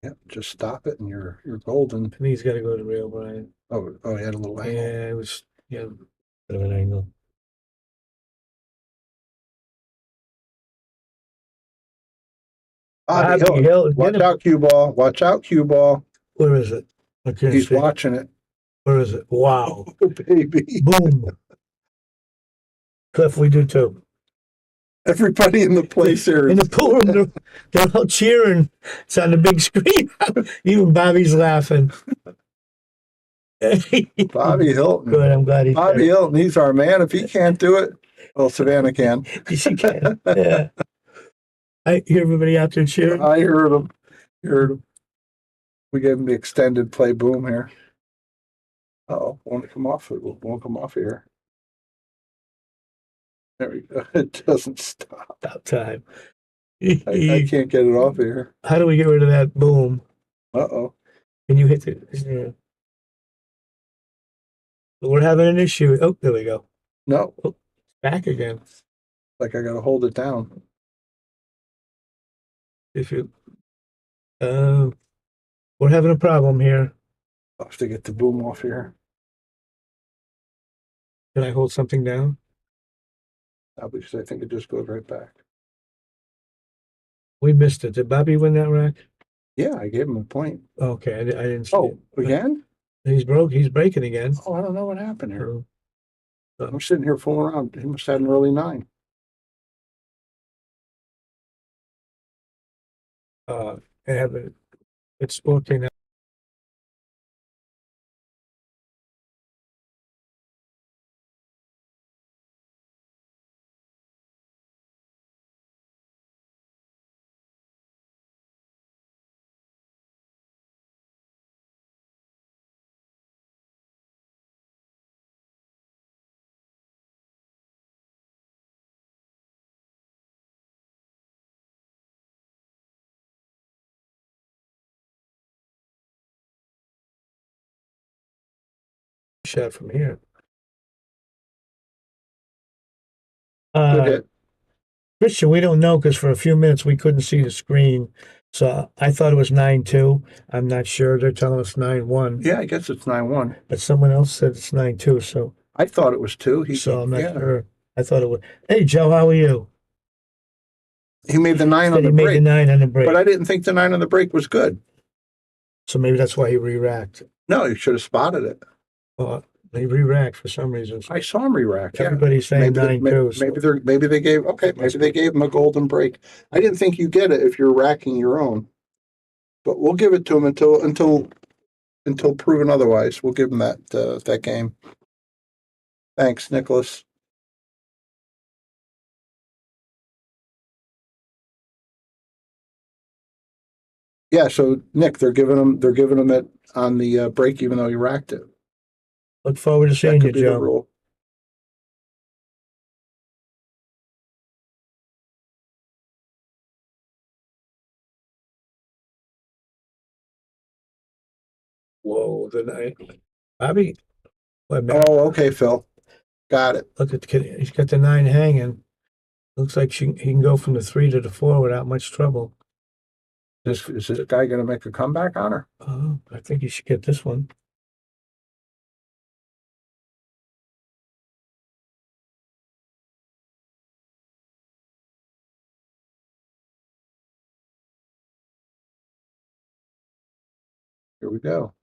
Yep, just stop it and you're golden. I think he's got to go to real, Brian. Oh, he had a little angle. Yeah, it was bit of an angle. Bobby Bobby Hilton. Hilton. Watch out, cue ball. Watch out, cue ball. Where is it? I can't He's see. watching it. Where is it? Wow. Oh, baby. Boom. Cliff, we do too. Everybody in the place here. In the pool room, they're all cheering. It's on the big screen. Even Bobby's laughing. Bobby Hilton. Good, I'm glad he Bobby Hilton, he's our man. If he can't do it, well, Savanah can. She can. Yeah. I hear everybody out there cheering. I heard him. Heard him. We gave him the extended play boom here. Oh, won't come off. It won't come off here. There we go. It doesn't stop. About time. I can't get it off here. How do we get rid of that boom? Uh-oh. Can you hit it? Yeah. We're having an issue. Oh, there we go. No, Back again. like I gotta hold it down. If you, we're having a problem here. I have to get the boom off here. Can I hold something down? Obviously, I think it just goes right back. We missed it. Did Bobby win that rack? Yeah, I gave him a point. Okay, I didn't see Oh, it. again? He's broke. He's breaking again. Oh, I don't know what happened here. Uh, I'm sitting here fooling around. He must have had an early 9. I have it. It's working out. Shot from here. Good hit. Christian, we don't know because for a few minutes we couldn't see the screen. So I thought it was 9-2. I'm not sure. They're telling us 9-1. Yeah, I guess it's 9-1. But someone else said it's 9-2. So I thought it was 2. so I'm not yeah. sure. I thought it was. Hey Joe, how are you? He made the 9 on Said the he made the break, 9 on the break. but I didn't think the 9 on the break was good. So maybe that's why he re-racked. No, you should have spotted it. Well, he re-racked for some reason. I saw him re-rack. Yeah. Everybody's saying 9-2. Maybe they gave him a golden break. I didn't think you get it if you're racking your own, but we'll give it to him until proven otherwise. We'll give him that game. Thanks, Nicholas. Yeah, so Nick, they're giving him it on the break, even though he racked it. Look forward to That seeing you, could be the Joe. rule. Whoa, the 9. Bobby, wait a minute. Oh, okay, Phil. Got it. Look at the kid. He's got the 9 hanging. Looks like he can go from the 3 to the 4 without much trouble. Is this guy going to make a comeback on her? I think he should get this one. Here we go.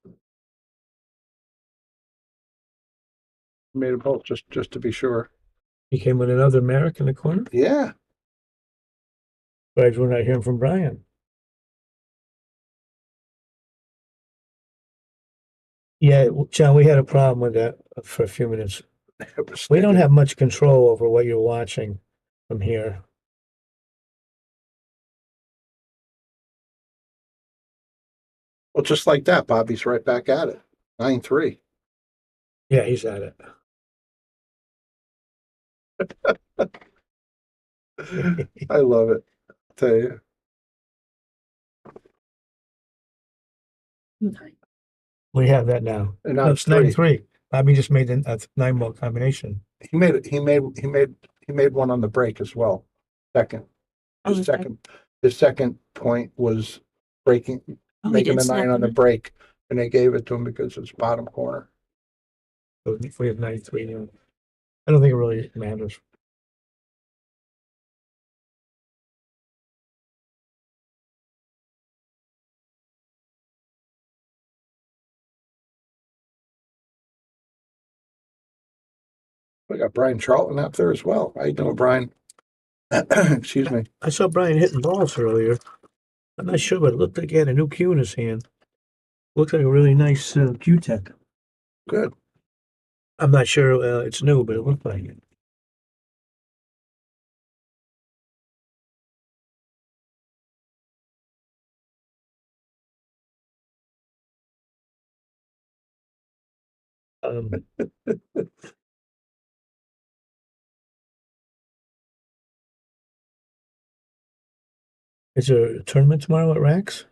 Made a bolt just to be sure. He came with another Merrick in the corner. Yeah. But we're not hearing from Brian. Yeah, John, we had a problem with that for a few minutes. We don't have much control over what you're watching from here. Well, just like that, Bobby's right back at it. 9-3. Yeah, he's at it. I love it. I'll tell you. We have that now. And now No, it's it's 9-3. Bobby just made a 9-ball combination. He made one on the break as well. Second. His second point was breaking, making the 9 on the break, and they gave it to him because it's bottom corner. So if we have 9-3 now, I don't think it really matters. We got Brian Charlton out there as well. How you doing, Brian? Excuse me. I saw Brian hitting balls earlier. I'm not sure, but it looked like he had a new cue in his hand. Looked like a really nice cue tech. Good. I'm not sure it's new, but it looked like it. Um, is there a tournament tomorrow at Rax?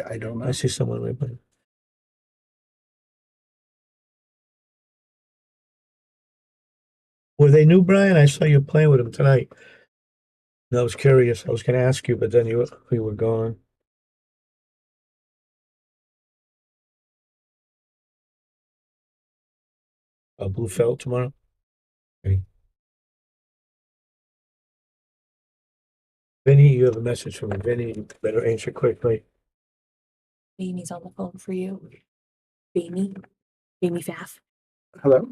I don't know. I see someone right by. Were they new, Brian? I saw you playing with them tonight. And I was curious. I was going to ask you, but then you were gone. Blue felt tomorrow. Okay. Vinny, you have a message from me. Vinny, you better answer quickly. Amy's on the phone for you. Amy Faff. Hello.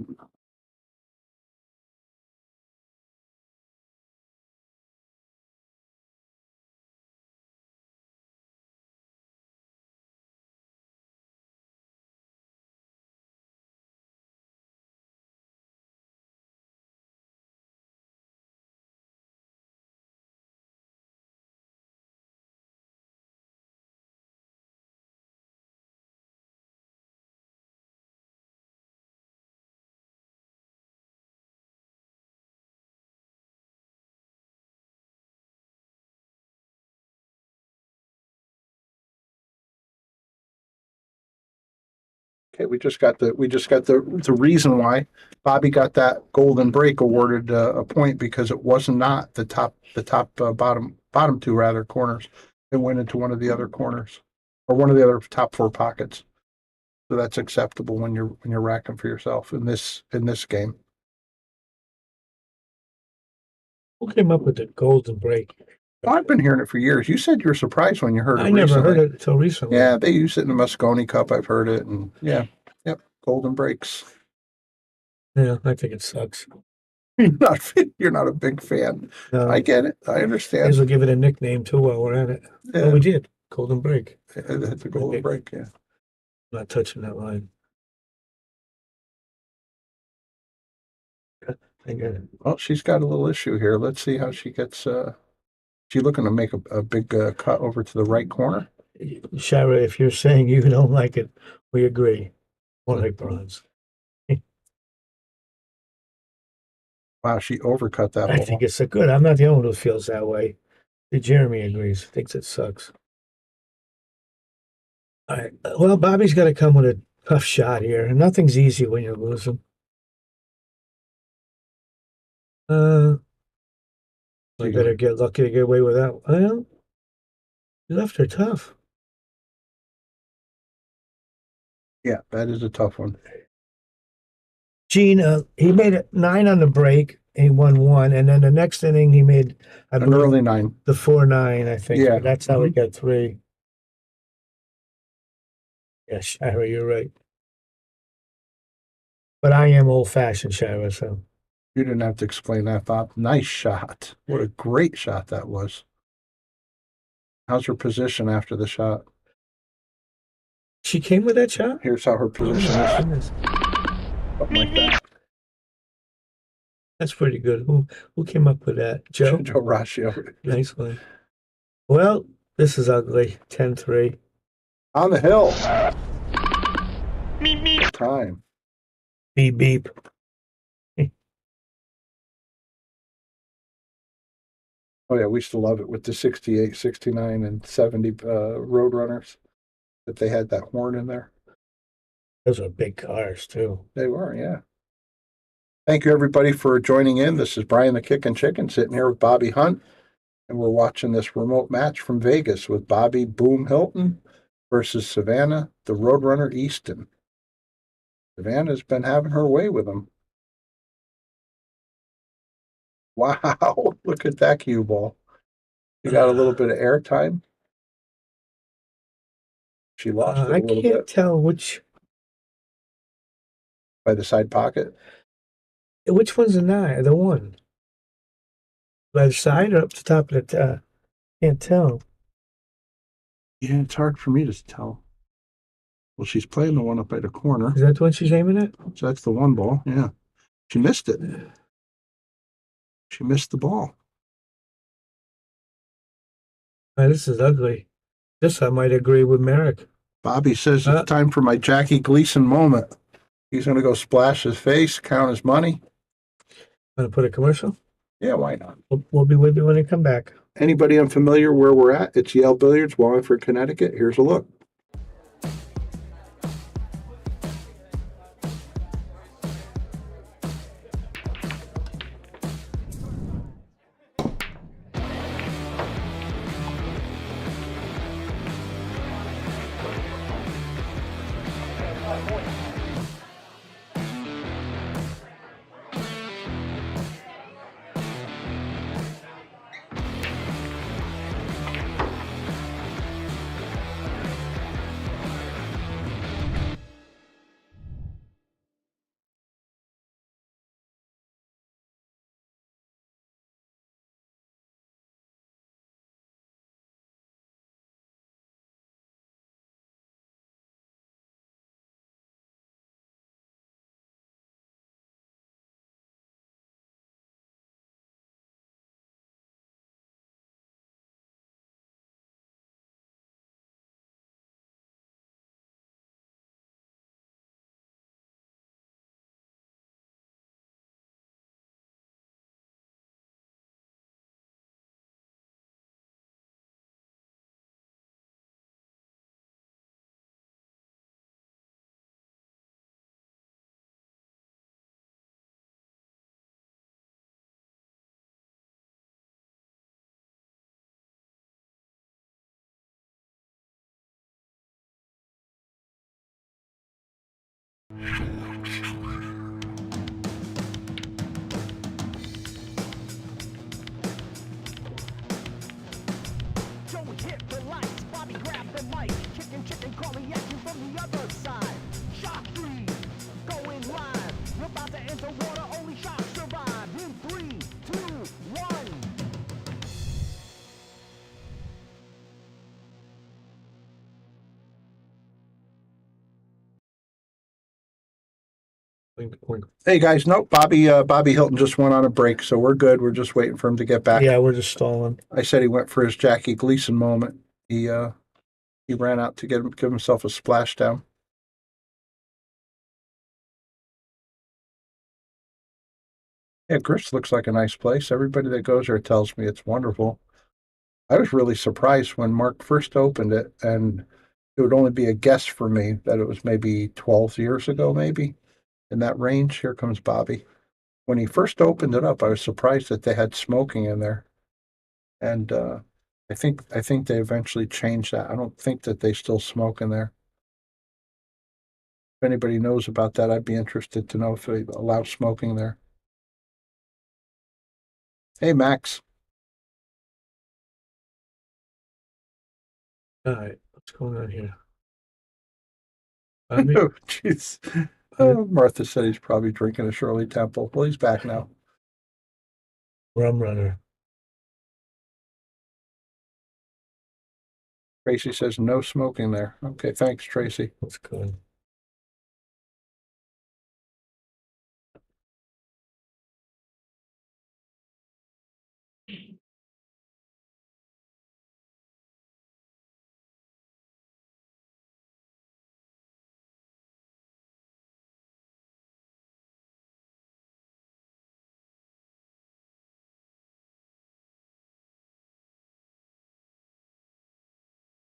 Okay, we just got the reason why Bobby got that golden break awarded a point because it was not the top bottom two rather corners. It went into one of the other corners or one of the other top four pockets. So that's acceptable when you're racking for yourself in this game. Who came up with the golden break? Well, I've been hearing it for years. You said you were surprised when you heard it I never recently. heard it until recently. Yeah, they use it in the Moscone Cup. I've heard it, and yeah, yep, golden breaks. Yeah, I think it sucks. You're not a big fan. No, I get it. I may understand. as well give it a nickname too while we're at it. Yeah, Oh, we did. Golden break. it's a golden break. Yeah. Not touching that line. I get it. Well, she's got a little issue here. Let's see how she gets. She's looking to make a big cut over to the right corner. Shara, if you're saying you don't like it, we agree. More like bronze. Wow, she overcut that I ball. think it's a good. I'm not the only one who feels that way. Jeremy agrees. Thinks it sucks. All right. Well, Bobby's got to come with a tough shot here, and nothing's easy when you're losing. I better get lucky to get away with that. Well, you left her tough. Yeah, that is a tough one. Gene, he made it 9 on the break. He won 1, and then the next inning he made, I An believe, early 9. the 4-9. I think. Yeah. That's how he got 3. Yeah, Shara, you're right. But I am old-fashioned, Shara, so. You didn't have to explain that, Bob. Nice shot. What a great shot that was. How's her position after the shot? She came with that shot? Here's how her position is. Goodness. Something like that. That's pretty good. Who came up with that? Joe? Joe Raccio. Nice one. Well, this is ugly. 10-3. On the hill. Time. Beep, beep. Oh, yeah, we used to love it with the 68, 69, and 70 Roadrunners that they had that horn in there. Those are big cars, too. They were, yeah. Thank you, everybody, for joining in. This is Brian the Kickin' Chicken sitting here with Bobby Hunt, and we're watching this remote match from Vegas with Bobby Boom Hilton versus Savanah, the Roadrunner Easton. Savannah's been having her way with him. Wow, look at that cue ball. She got a little bit of airtime. She lost it a I little can't bit tell which. by the side pocket. Which one's the 9? The 1? By the side or up the top of the can't tell. Yeah, it's hard for me to tell. Well, she's playing the one up by the corner. Is that the one she's aiming at? So that's the one ball. Yeah. She missed it. She missed the ball. This is ugly. This I might agree with Merrick. Bobby says it's time for my Jackie Gleason moment. He's going to go splash his face, count his money. Want to put a commercial? Yeah, why not? We'll be with you when they come back. Anybody unfamiliar where we're at? It's Yale Billiards, Wallingford, Connecticut. Here's a look. Joey hit the lights, Bobby grabbed the mic, chicken calling at you from the other side. Shock 3, going live. You're about to enter water, only shock survive. In 3, 2, 1. Hey guys, nope. Bobby Hilton just went on a break, so we're good. We're just waiting for him to get back. Yeah, we're just stalling. I said he went for his Jackie Gleason moment. He ran out to give himself a splashdown. Yeah, Griff's looks like a nice place. Everybody that goes there tells me it's wonderful. I was really surprised when Mark first opened it, and it would only be a guess for me that it was maybe 12 years ago, maybe in that range. Here comes Bobby. When he first opened it up, I was surprised that they had smoking in there. And I think they eventually changed that. I don't think that they still smoke in there. If anybody knows about that, I'd be interested to know if they allow smoking there. Hey, Max. All right, what's going on here? Bobby? Oh, jeez. Oh, Martha said he's probably drinking a Shirley Temple. Well, he's back now. Rum runner. Tracy says no smoking there. Okay, thanks, Tracy. That's good.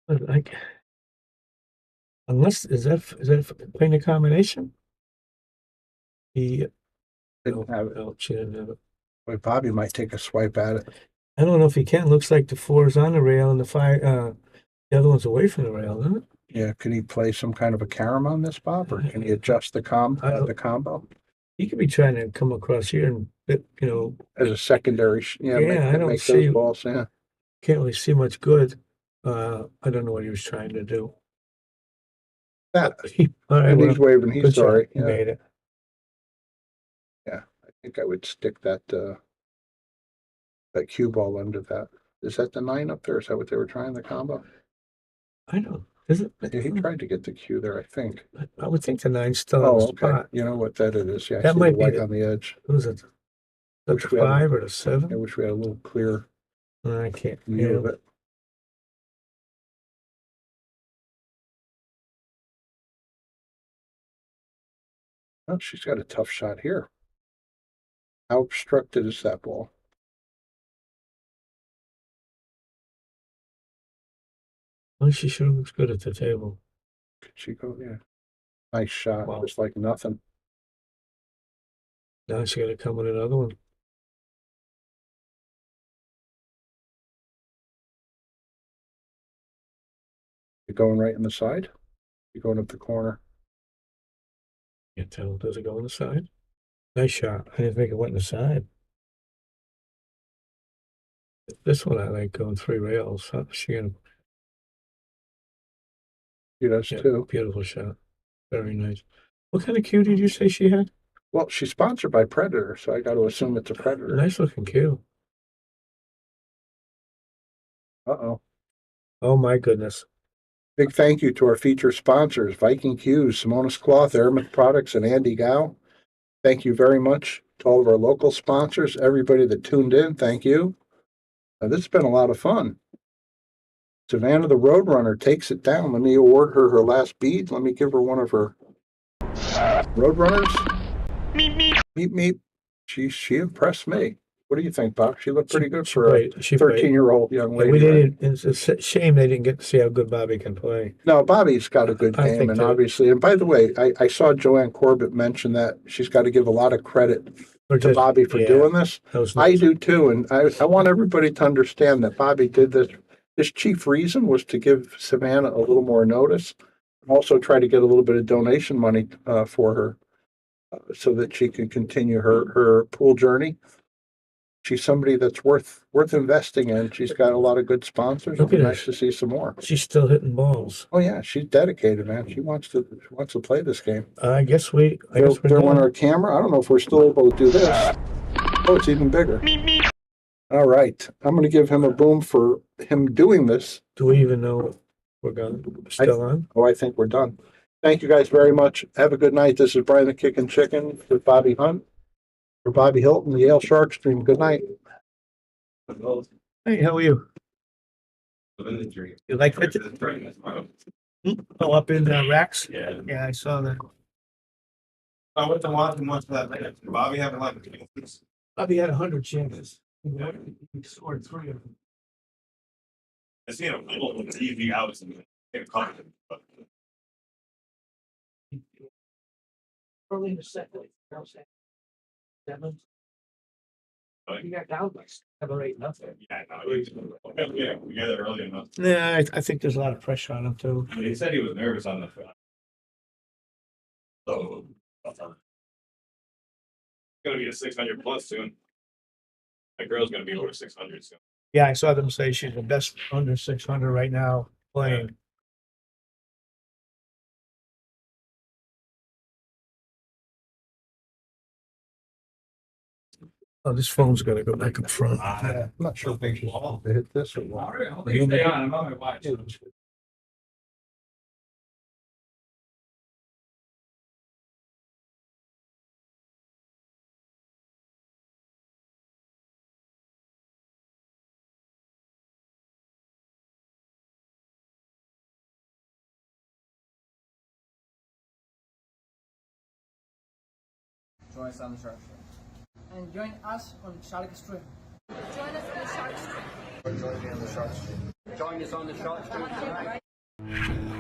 Like, unless is that playing a combination? He Didn't have it. no, she didn't have it. Boy, Bobby might take a swipe at it. I don't know if he can. Looks like the 4 is on the rail and the other one's away from the rail, isn't it? Yeah, can he play some kind of a carom on this, Bob, or can he adjust the combo He could be trying to come across here and as a secondary? Yeah, I don't make see- those balls. Yeah, can't really see much good. I don't know what he was trying to do. that. All right, And well, he's waving. He's good job. sorry. He Yeah, made it. I think I would stick that cue ball under that. Is that the 9 up there? Is that what they were trying, the combo? I know. Is it? Yeah, he tried to get the cue there, I think. I would think the 9's still on Oh, the okay. spot. You know what that it is? Yeah, I That see might the be white the- on the edge. Who's it? The Wish we had a- 5 or the I 7? wish we had a little clear I can't. view Yeah. of it. Oh, she's got a tough shot here. How obstructed is that ball? Well, she sure looks good at the table. Could she go? Yeah. Nice shot. Wow. Just like nothing. Now she got to come with another one. You going right in the side? You going up the corner? Can't tell. Does it go on the side? Nice shot. I didn't think it went in the side. This one I like going 3 rails. Huh? She got a She does too. beautiful shot. Very nice. What kind of cue did you say she had? Well, she's sponsored by Predator, so I got to assume it's a Predator. Nice looking cue. Uh-oh. Oh my goodness. Big thank you to our feature sponsors, Viking Cues, Simonis Cloth, Airmouth Products, and Andy Gow. Thank you very much to all of our local sponsors, everybody that tuned in. Thank you. This has been a lot of fun. Savanah the Roadrunner takes it down. Let me award her her last bead. Let me give her one of her Roadrunners. Meep, meep. She impressed me. What do you think, Bob? She looked pretty good for a She played. 13-year-old young Yeah, lady. we right? didn't. It's a shame they didn't get to see how good Bobby can play. No, Bobby's got a good I game, think and too. obviously, and by the way, I saw Joanne Corbett mention that she's got to give a lot of credit Or to just- Bobby for yeah, doing this. that was I nice. do too, and I want everybody to understand that Bobby did this. His chief reason was to give Savanah a little more notice, and also try to get a little bit of donation money for her, so that she can continue her pool journey. She's somebody that's worth investing in. She's got a lot of good sponsors. It'll Look be at nice her. to see some more. She's still hitting balls. Oh yeah, she's dedicated, man. She wants to play this game. I guess we're There went done. our camera. I don't know if we're still able to do this. Oh, it's even bigger. All right. I'm going to give him a boom for him doing this. Do we even know we're still on? Oh, I think we're done. Thank you guys very much. Have a good night. This is Brian the Kickin' Chicken with Bobby Hunt. For Bobby Hilton, the Yale Shark Stream. Good night. Hey, how are you? You like that? Oh, up in Rex? Yeah. Yeah, I saw that. I went to watch him once for that minute. Bobby having like Bobby had 100 chances. He scored 3 of them. I seen him little TV outs and but Early in the second, you know, 7. Right. You got down by 7 or 8 nothing. yeah, we got there early enough. Yeah, I think there's a lot of pressure on him too. He said he was nervous on the phone. So gonna be a 600 plus soon. That girl's gonna be over 600 soon. Yeah, I saw them say she's the best under 600 right now playing. Oh, this phone's gonna go back up front. I'm not sure if they should hit this or what. Stay on. I'm on my watch. Join us on the Shark Stream. And join us on Shark Stream. Join us on the Shark Stream. Join me on the Shark Stream. Join us on the Shark Stream tonight.